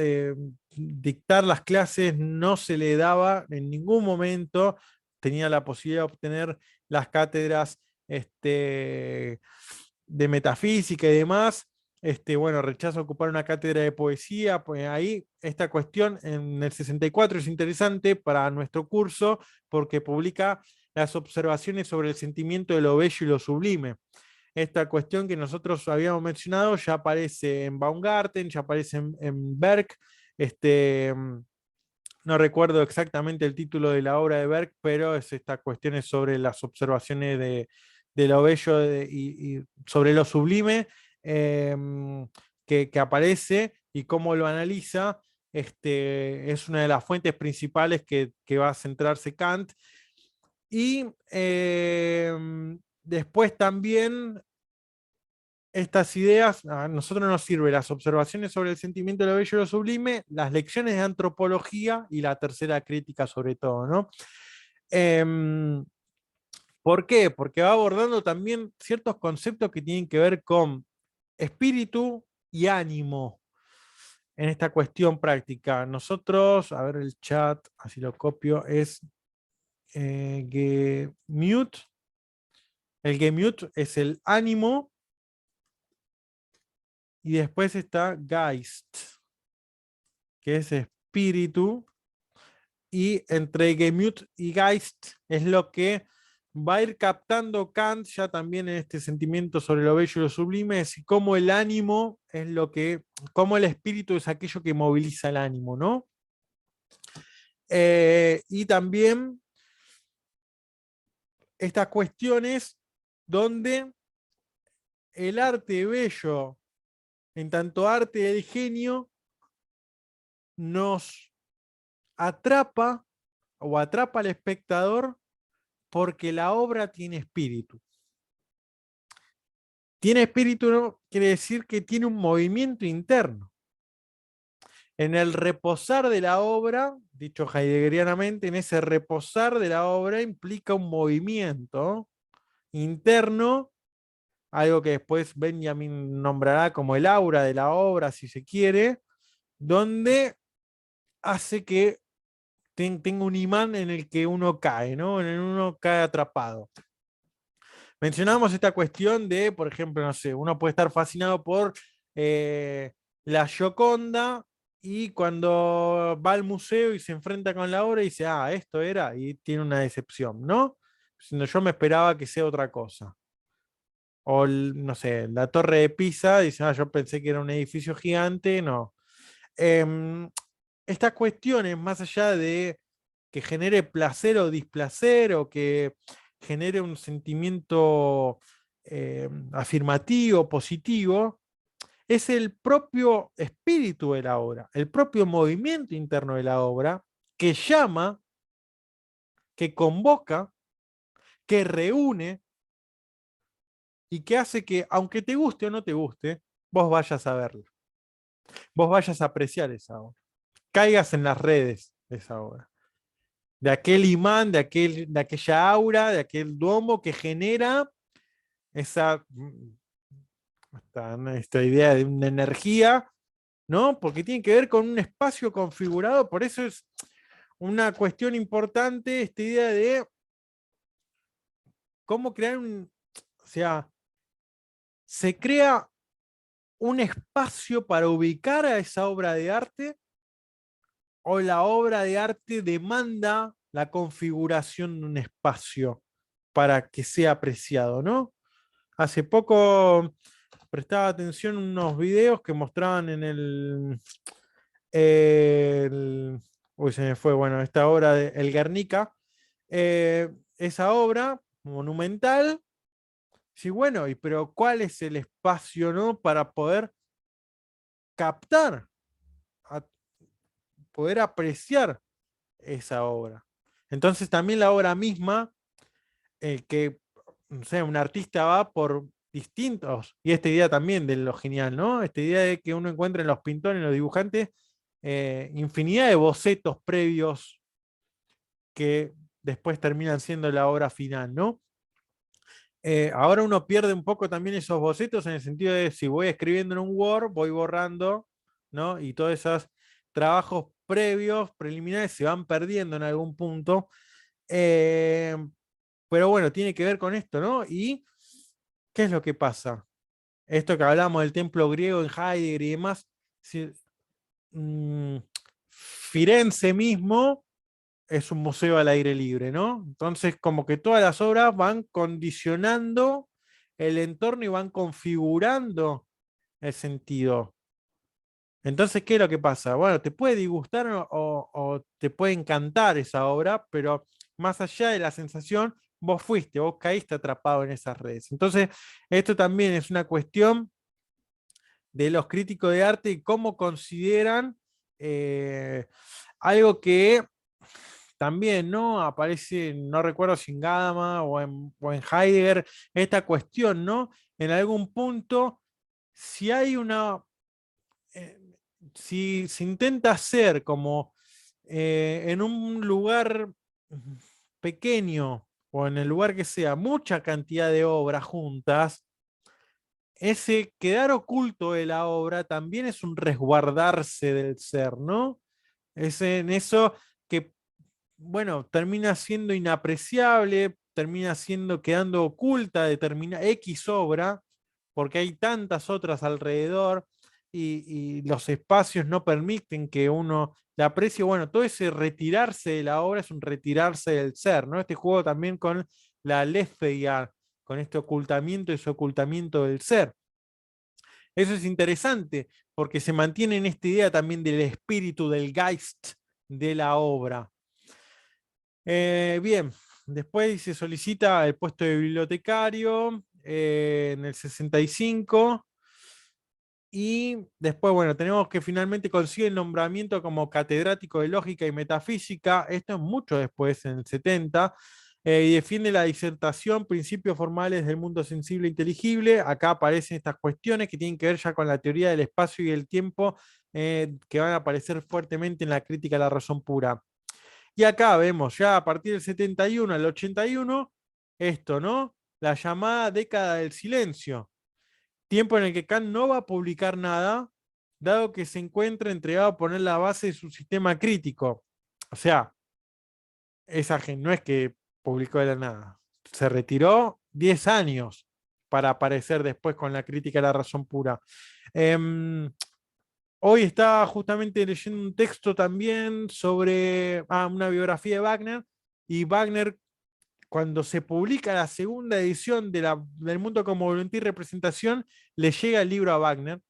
dictar las clases no se le daba en ningún momento, tenía la posibilidad de obtener las cátedras de metafísica y demás. Bueno, rechaza ocupar una cátedra de poesía, pues ahí esta cuestión en el 64 es interesante para nuestro curso porque publica las observaciones sobre el sentimiento de lo bello y lo sublime. Esta cuestión que nosotros habíamos mencionado ya aparece en Baumgarten, ya aparece en Berg. No recuerdo exactamente el título de la obra de Berg, pero es estas cuestiones sobre las observaciones de lo bello y sobre lo sublime eh, que aparece y cómo lo analiza. Es una de las fuentes principales que va a centrarse Kant. Y después también estas ideas, a nosotros nos sirven las observaciones sobre el sentimiento de lo bello y lo sublime, las lecciones de antropología y la tercera crítica sobre todo, ¿no? Em, ¿Por qué? Porque va abordando también ciertos conceptos que tienen que ver con espíritu y ánimo en esta cuestión práctica. Nosotros, a ver el chat, así lo copio, es Gemüt. El Gemüt es el ánimo y después está Geist, que es espíritu, y entre Gemüt y Geist es lo que va a ir captando Kant ya también en este sentimiento sobre lo bello y lo sublime, es cómo el ánimo es lo que, cómo el espíritu es aquello que moviliza el ánimo, ¿no? Y también estas cuestiones donde el arte bello, en tanto arte del genio, nos atrapa o atrapa al espectador porque la obra tiene espíritu. Tiene espíritu no quiere decir que tiene un movimiento interno. En el reposar de la obra, dicho heideggerianamente, en ese reposar de la obra implica un movimiento interno, algo que después Benjamin nombrará como el aura de la obra, si se quiere, donde hace que tenga un imán en el que uno cae, ¿no? En el que uno cae atrapado. Mencionamos esta cuestión de, por ejemplo, no sé, uno puede estar fascinado por la Gioconda y cuando va al museo y se enfrenta con la obra, dice, ah, esto era, y tiene una decepción, ¿no? Diciendo, yo me esperaba que sea otra cosa. O, no sé, la Torre de Pisa, dice, ah, yo pensé que era un edificio gigante, no. Em, Estas cuestiones, más allá de que genere placer o displacer, o que genere un sentimiento afirmativo, positivo, es el propio espíritu de la obra, el propio movimiento interno de la obra que llama, que convoca, que reúne y que hace que, aunque te guste o no te guste, vos vayas a verla, vos vayas a apreciar esa obra, caigas en las redes de esa obra, de aquel imán, de aquella aura, de aquel domo que genera esa, esta idea de una energía, ¿no? Porque tiene que ver con un espacio configurado, por eso es una cuestión importante esta idea de cómo crear o sea, se crea un espacio para ubicar a esa obra de arte, o la obra de arte demanda la configuración de un espacio para que sea apreciado, ¿no? Hace poco prestaba atención a unos videos que mostraban en uy, se me fue, bueno, esta obra de El Guernica, esa obra monumental. Sí, bueno, pero ¿cuál es el espacio, no? Para poder captar, a poder apreciar esa obra. Entonces también la obra misma, que, no sé, un artista va por distintos, y esta idea también de lo genial, ¿no? Esta idea de que uno encuentra en los pintores, en los dibujantes, infinidad de bocetos previos que después terminan siendo la obra final, ¿no? Ahora uno pierde un poco también esos bocetos en el sentido de si voy escribiendo en un Word, voy borrando, ¿no? Y todos esos trabajos previos, preliminares, se van perdiendo en algún punto. Eh, pero bueno, tiene que ver con esto, ¿no? ¿Y qué es lo que pasa? Esto que hablamos del templo griego en Heidegger y demás, si, mmm, Firenze mismo es un museo al aire libre, ¿no? Entonces, como que todas las obras van condicionando el entorno y van configurando el sentido. Entonces, ¿qué es lo que pasa? Bueno, te puede disgustar o te puede encantar esa obra, pero más allá de la sensación, vos caíste atrapado en esas redes. Entonces, esto también es una cuestión de los críticos de arte y cómo consideran algo que también, ¿no? Aparece, no recuerdo si en Gadamer o en Heidegger, esta cuestión, ¿no? En algún punto, si hay una, eh, si se intenta hacer como en un lugar pequeño o en el lugar que sea, mucha cantidad de obras juntas, ese quedar oculto de la obra también es un resguardarse del ser, ¿no? Es en eso que, bueno, termina siendo inapreciable, termina siendo quedando oculta determinada X obra, porque hay tantas otras alrededor y los espacios no permiten que uno la aprecie. Bueno, todo ese retirarse de la obra es un retirarse del ser, ¿no? Este juego también con la aletheia, con este ocultamiento y desocultamiento del ser. Eso es interesante porque se mantiene en esta idea también del espíritu, del Geist de la obra. Bien, después se solicita el puesto de bibliotecario en el 65. Y después, bueno, tenemos que finalmente consigue el nombramiento como catedrático de lógica y metafísica. Esto es mucho después, en el 70. Y defiende la disertación Principios formales del mundo sensible e inteligible. Acá aparecen estas cuestiones que tienen que ver ya con la teoría del espacio y el tiempo, que van a aparecer fuertemente en la crítica a la razón pura. Y acá vemos ya a partir del 71 al 81, esto, ¿no? La llamada década del silencio. Tiempo en el que Kant no va a publicar nada, dado que se encuentra entregado a poner la base de su sistema crítico. O sea, esa gente no es que publicó de la nada. Se retiró 10 años para aparecer después con la crítica a la razón pura. Eh, Hoy estaba justamente leyendo un texto también sobre una biografía de Wagner, y Wagner, cuando se publica la segunda edición del Mundo como Voluntad y Representación, le llega el libro a Wagner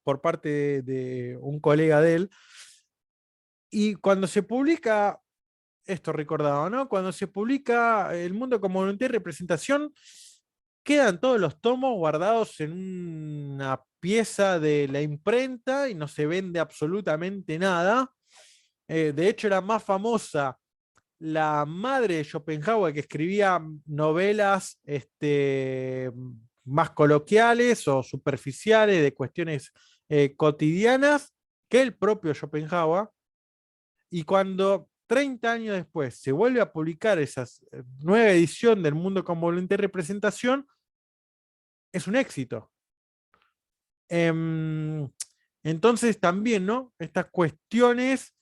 por parte de un colega de él, y cuando se publica, esto recordado, ¿no? Cuando se publica El Mundo como Voluntad y Representación, quedan todos los tomos guardados en una pieza de la imprenta y no se vende absolutamente nada. De hecho, era más famosa la madre de Schopenhauer, que escribía novelas más coloquiales o superficiales de cuestiones cotidianas, que el propio Schopenhauer. Y cuando 30 años después se vuelve a publicar esa nueva edición del Mundo con Voluntad y Representación, es un éxito. Entonces también, ¿no? Estas cuestiones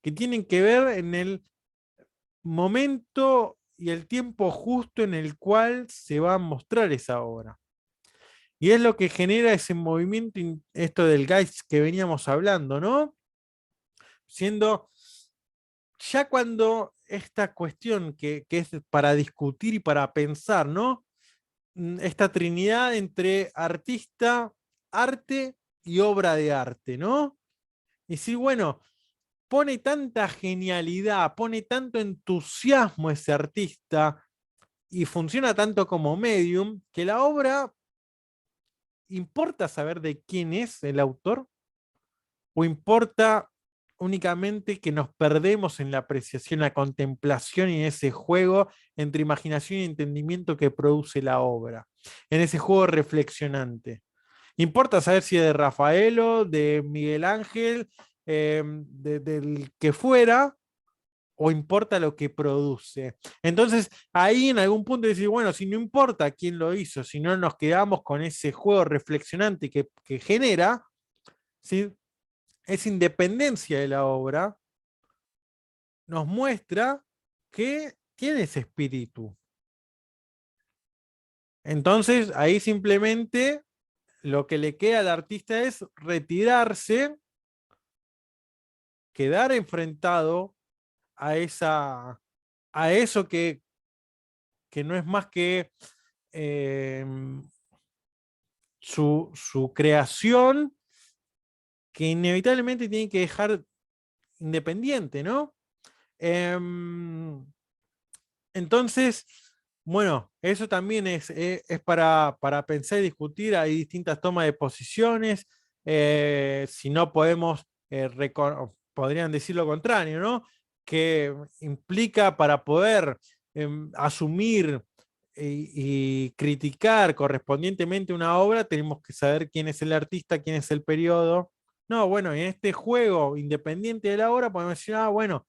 que tienen que ver en el momento y el tiempo justo en el cual se va a mostrar esa obra. Y es lo que genera ese movimiento, esto del Geist que veníamos hablando, ¿no? Siendo ya cuando esta cuestión que es para discutir y para pensar, ¿no? Esta trinidad entre artista, arte y obra de arte, ¿no? Y sí, bueno, pone tanta genialidad, pone tanto entusiasmo ese artista y funciona tanto como medium, que la obra, ¿importa saber de quién es el autor? ¿O importa únicamente que nos perdemos en la apreciación, la contemplación y en ese juego entre imaginación y entendimiento que produce la obra? En ese juego reflexionante. ¿Importa saber si es de Rafaelo, de Miguel Ángel, del que fuera, o importa lo que produce? Entonces, ahí en algún punto decir, bueno, si no importa quién lo hizo, si no nos quedamos con ese juego reflexionante que genera, ¿sí? Esa independencia de la obra nos muestra que tiene ese espíritu. Entonces, ahí simplemente lo que le queda al artista es retirarse, quedar enfrentado a, a eso que no es más que eh, su creación, que inevitablemente tiene que dejar independiente, ¿no? Entonces, bueno, eso también es para pensar y discutir. Hay distintas tomas de posiciones. Si no podemos, podrían decir lo contrario, ¿no? Que implica para poder asumir y criticar correspondientemente una obra, tenemos que saber quién es el artista, quién es el periodo. No, bueno, en este juego independiente de la obra podemos decir, bueno,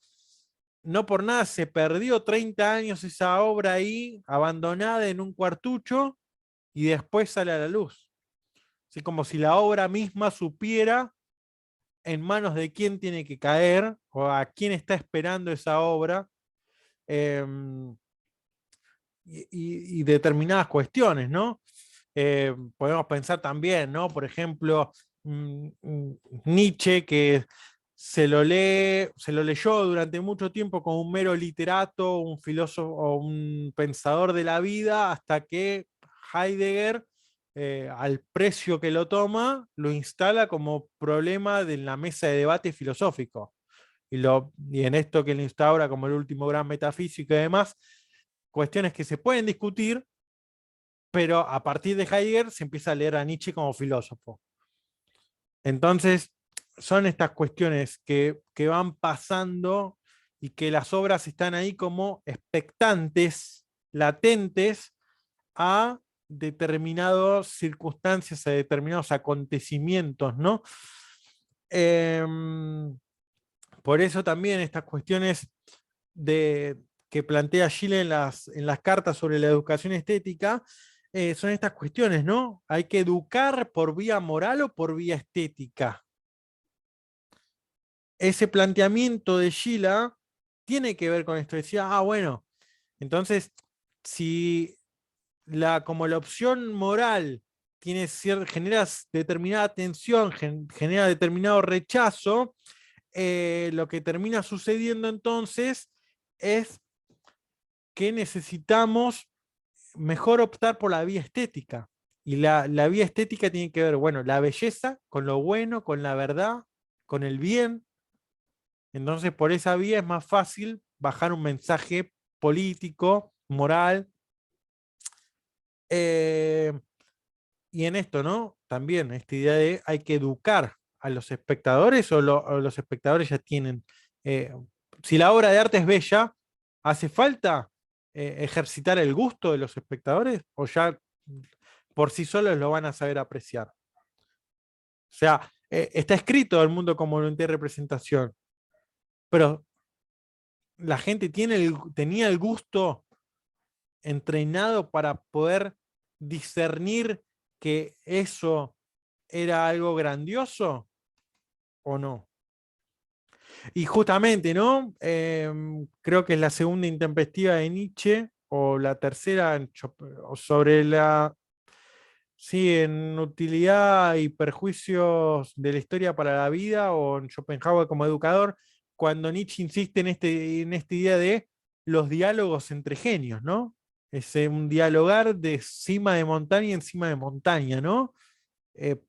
no por nada se perdió 30 años esa obra ahí, abandonada en un cuartucho, y después sale a la luz. Así como si la obra misma supiera en manos de quién tiene que caer o a quién está esperando esa obra, eh, y determinadas cuestiones, ¿no? Podemos pensar también, ¿no? Por ejemplo, Nietzsche, que se lo leyó durante mucho tiempo como un mero literato, un filósofo o un pensador de la vida, hasta que Heidegger, al precio que lo toma, lo instala como problema de la mesa de debate filosófico. Y en esto que lo instaura como el último gran metafísico y demás, cuestiones que se pueden discutir, pero a partir de Heidegger se empieza a leer a Nietzsche como filósofo. Entonces, son estas cuestiones que van pasando y que las obras están ahí como expectantes, latentes a determinadas circunstancias, a determinados acontecimientos, ¿no? Por eso también estas cuestiones de, que plantea Gilles en las cartas sobre la educación estética, son estas cuestiones, ¿no? Hay que educar por vía moral o por vía estética. Ese planteamiento de Gilles tiene que ver con esto. Decía, bueno, entonces, si como la opción moral genera determinada tensión, genera determinado rechazo, lo que termina sucediendo entonces es que necesitamos mejor optar por la vía estética. Y la vía estética tiene que ver, bueno, la belleza con lo bueno, con la verdad, con el bien. Entonces, por esa vía es más fácil bajar un mensaje político, moral. eh, y en esto, ¿no? También esta idea de hay que educar a los espectadores o los espectadores ya tienen. eh, si la obra de arte es bella, ¿hace falta ejercitar el gusto de los espectadores o ya por sí solos lo van a saber apreciar? O sea, está escrito el mundo como voluntad de representación, pero la gente tenía el gusto entrenado para poder discernir que eso era algo grandioso o no. Y justamente, ¿no? Creo que es la segunda intempestiva de Nietzsche, o la tercera sobre la, sí, en utilidad y perjuicios de la historia para la vida, o en Schopenhauer como educador, cuando Nietzsche insiste en esta idea de los diálogos entre genios, ¿no? Es un dialogar de cima de montaña en cima de montaña, ¿no? Eh,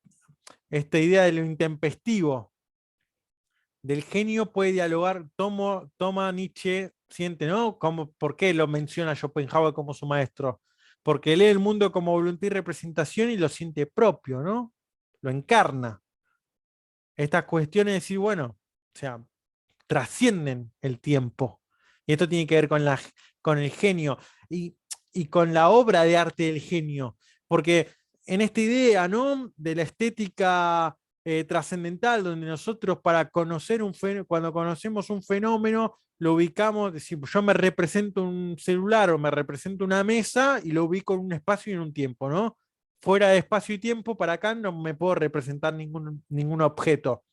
Esta idea de lo intempestivo, del genio puede dialogar, toma Nietzsche, siente, ¿no? ¿Por qué lo menciona Schopenhauer como su maestro? Porque lee el mundo como voluntad y representación y lo siente propio, ¿no? Lo encarna. Estas cuestiones de decir, bueno, o sea, trascienden el tiempo. Y esto tiene que ver con el genio y, y con la obra de arte del genio. Porque en esta idea, ¿no? De la estética trascendental, donde nosotros para conocer cuando conocemos un fenómeno, lo ubicamos, decimos, yo me represento un celular o me represento una mesa y lo ubico en un espacio y en un tiempo, ¿no? Fuera de espacio y tiempo, para acá no me puedo representar ningún objeto.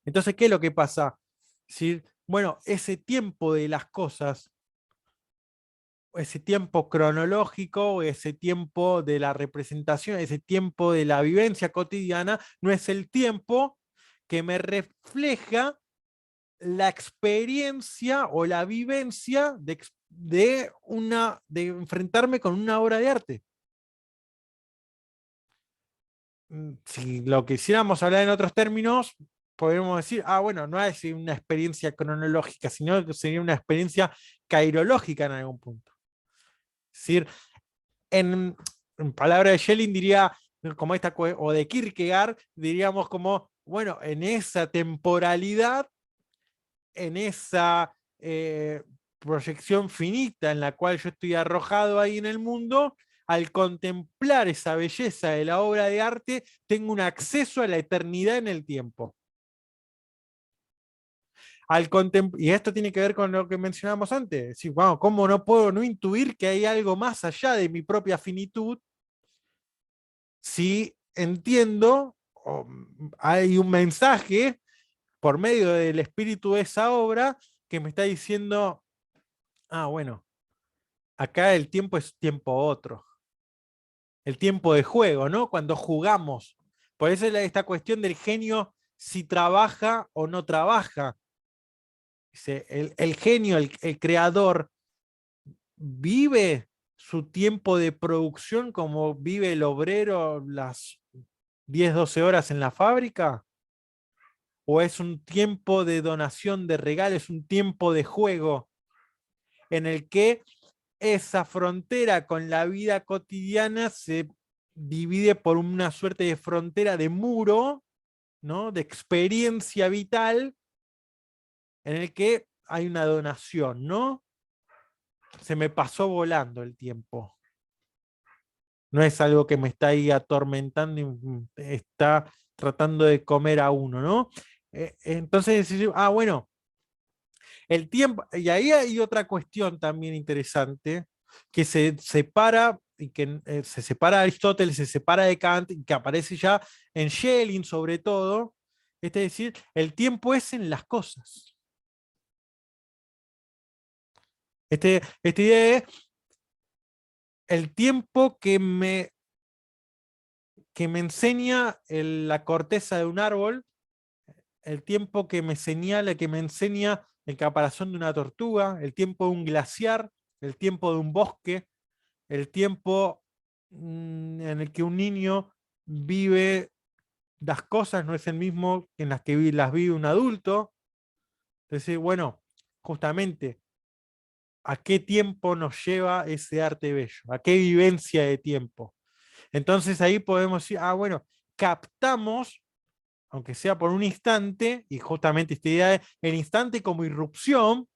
Entonces, ¿qué es lo que pasa? Si, bueno, ese tiempo de las cosas, ese tiempo cronológico, ese tiempo de la representación, ese tiempo de la vivencia cotidiana, no es el tiempo que me refleja la experiencia o la vivencia de enfrentarme con una obra de arte. Si lo quisiéramos hablar en otros términos, podríamos decir, bueno, no es una experiencia cronológica, sino que sería una experiencia cairológica en algún punto. Es decir, en palabras de Schelling diría, como o de Kierkegaard, diríamos como, bueno, en esa temporalidad, en esa proyección finita en la cual yo estoy arrojado ahí en el mundo, al contemplar esa belleza de la obra de arte, tengo un acceso a la eternidad en el tiempo. Y esto tiene que ver con lo que mencionábamos antes. Decir, wow, ¿cómo no puedo no intuir que hay algo más allá de mi propia finitud si entiendo, hay un mensaje por medio del espíritu de esa obra que me está diciendo, bueno, acá el tiempo es tiempo otro. El tiempo de juego, ¿no? Cuando jugamos. Por eso es esta cuestión del genio, si trabaja o no trabaja. Dice, el genio, el creador, vive su tiempo de producción como vive el obrero las 10 12 horas en la fábrica. ¿O es un tiempo de donación de regalos, un tiempo de juego en el que esa frontera con la vida cotidiana se divide por una suerte de frontera de muro, ¿no? De experiencia vital, en el que hay una donación, ¿no? Se me pasó volando el tiempo. No es algo que me está ahí atormentando y está tratando de comer a uno, ¿no? Entonces, bueno, el tiempo, y ahí hay otra cuestión también interesante, que se separa, y que se separa de Aristóteles, se separa de Kant, y que aparece ya en Schelling sobre todo, es decir, el tiempo es en las cosas. Esta idea es el tiempo que me que me enseña la corteza de un árbol, el tiempo que me señala, que me enseña el caparazón de una tortuga, el tiempo de un glaciar, el tiempo de un bosque, el tiempo en el que un niño vive las cosas, no es el mismo en las que las vive un adulto. Entonces, bueno, justamente, ¿a qué tiempo nos lleva ese arte bello? ¿A qué vivencia de tiempo? Entonces ahí podemos decir, ah, bueno, captamos, aunque sea por un instante, y justamente esta idea de el instante como irrupción,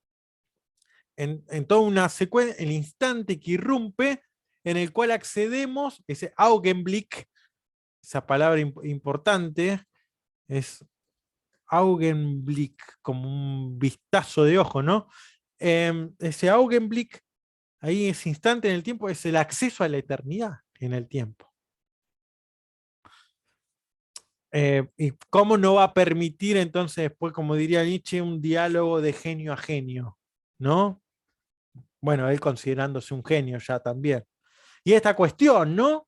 en toda una secuencia, el instante que irrumpe, en el cual accedemos, ese Augenblick, esa palabra importante, es Augenblick, como un vistazo de ojo, ¿no? Ese Augenblick, ahí ese instante en el tiempo, es el acceso a la eternidad en el tiempo. ¿Y cómo no va a permitir entonces después, como diría Nietzsche, un diálogo de genio a genio? ¿No? Bueno, él considerándose un genio ya también. Y esta cuestión, ¿no?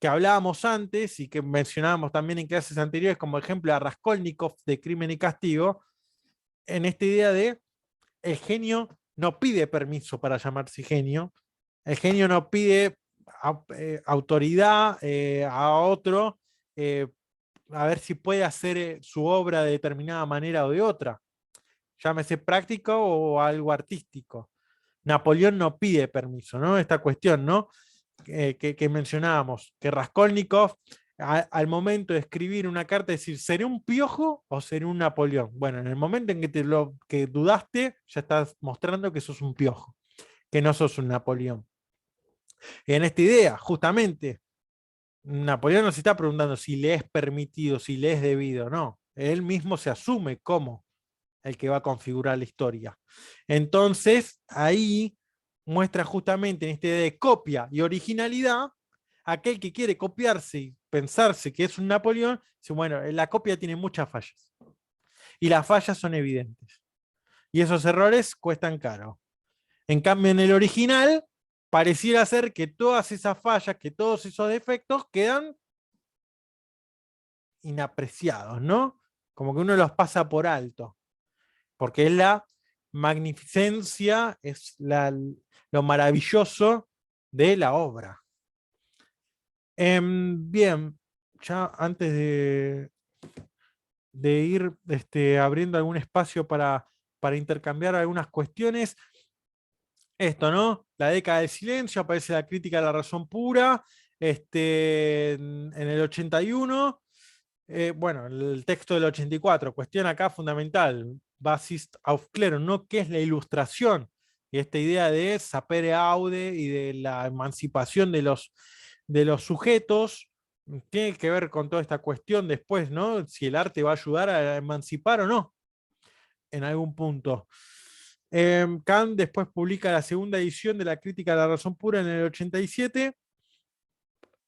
Que hablábamos antes y que mencionábamos también en clases anteriores, como ejemplo a Raskolnikov de Crimen y Castigo, en esta idea de el genio no pide permiso para llamarse genio, el genio no pide autoridad a otro eh, a ver si puede hacer su obra de determinada manera o de otra, llámese práctico o algo artístico. Napoleón no pide permiso, ¿no? Esta cuestión, ¿no? Que mencionábamos, que Raskolnikov al momento de escribir una carta decir, ¿seré un piojo o seré un Napoleón? Bueno, en el momento en que que dudaste, ya estás mostrando que sos un piojo, que no sos un Napoleón. Y en esta idea, justamente, Napoleón nos está preguntando si le es permitido, si le es debido, no. Él mismo se asume como el que va a configurar la historia. Entonces, ahí muestra justamente en este de copia y originalidad, aquel que quiere copiarse y pensarse que es un Napoleón, dice, bueno, la copia tiene muchas fallas. Y las fallas son evidentes. Y esos errores cuestan caro. En cambio, en el original, pareciera ser que todas esas fallas, que todos esos defectos quedan inapreciados, ¿no? Como que uno los pasa por alto. Porque es la magnificencia, es lo maravilloso de la obra. Bien, ya antes de ir abriendo algún espacio para intercambiar algunas cuestiones, esto, ¿no? La década del silencio, aparece la crítica de la razón pura, en el 81. Bueno, el texto del 84, cuestión acá fundamental, Basis Aufklärung, ¿no? ¿Qué es la ilustración? Y esta idea de sapere aude y de la emancipación de los sujetos, tiene que ver con toda esta cuestión después, ¿no? Si el arte va a ayudar a emancipar o no, en algún punto. Kant después publica la segunda edición de la Crítica de la Razón Pura en el 87,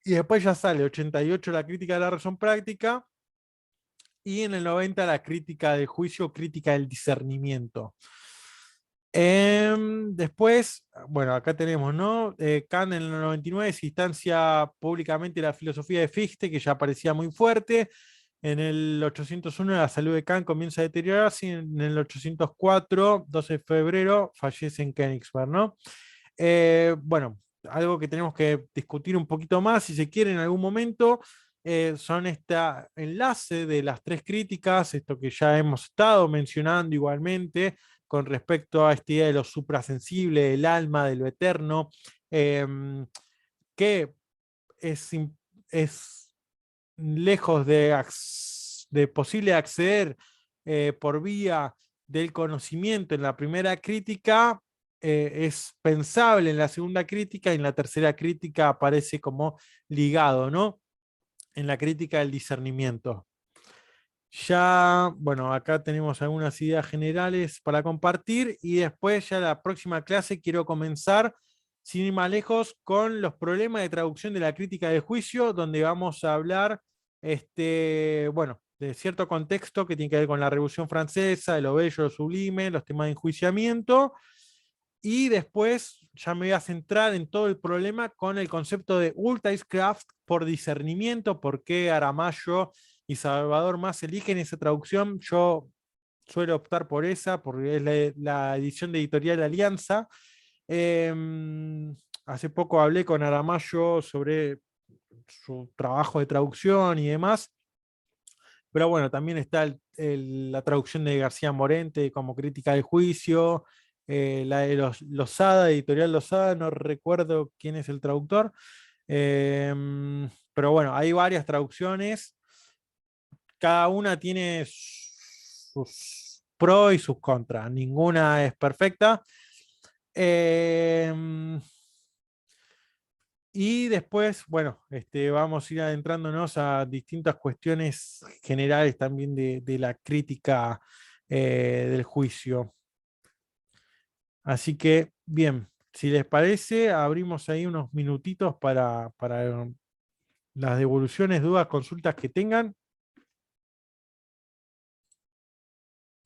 y después ya sale 88 la Crítica de la Razón Práctica, y en el 90 la crítica del juicio, crítica del discernimiento. Después, bueno, acá tenemos, ¿no? Kant en el 99 se instancia públicamente la filosofía de Fichte, que ya parecía muy fuerte. En el 801 la salud de Kant comienza a deteriorarse, y en el 804, 12 de febrero, fallece en Königsberg, ¿no? Bueno, algo que tenemos que discutir un poquito más, si se quiere, en algún momento, son este enlace de las tres críticas, esto que ya hemos estado mencionando igualmente, con respecto a esta idea de lo suprasensible, del alma, de lo eterno, que es lejos de posible acceder por vía del conocimiento en la primera crítica, es pensable en la segunda crítica, y en la tercera crítica aparece como ligado, ¿no? En la crítica del discernimiento. Ya, bueno, acá tenemos algunas ideas generales para compartir, y después ya la próxima clase quiero comenzar, sin ir más lejos, con los problemas de traducción de la crítica de juicio, donde vamos a hablar, bueno, de cierto contexto que tiene que ver con la Revolución Francesa, de lo bello, lo sublime, los temas de enjuiciamiento, Y después ya me voy a centrar en todo el problema con el concepto de Ultaiscraft por discernimiento, por qué Aramayo y Salvador Más eligen esa traducción. Yo suelo optar por esa, porque es la edición de Editorial Alianza. Hace poco hablé con Aramayo sobre su trabajo de traducción y demás, pero bueno, también está la traducción de García Morente como Crítica del Juicio, la de Losada, Editorial Losada, no recuerdo quién es el traductor, pero bueno, hay varias traducciones, cada una tiene sus pros y sus contras, ninguna es perfecta. Em, y después, bueno, vamos a ir adentrándonos a distintas cuestiones generales también de la crítica del juicio. Así que, bien, si les parece, abrimos ahí unos minutitos para las devoluciones, dudas, consultas que tengan.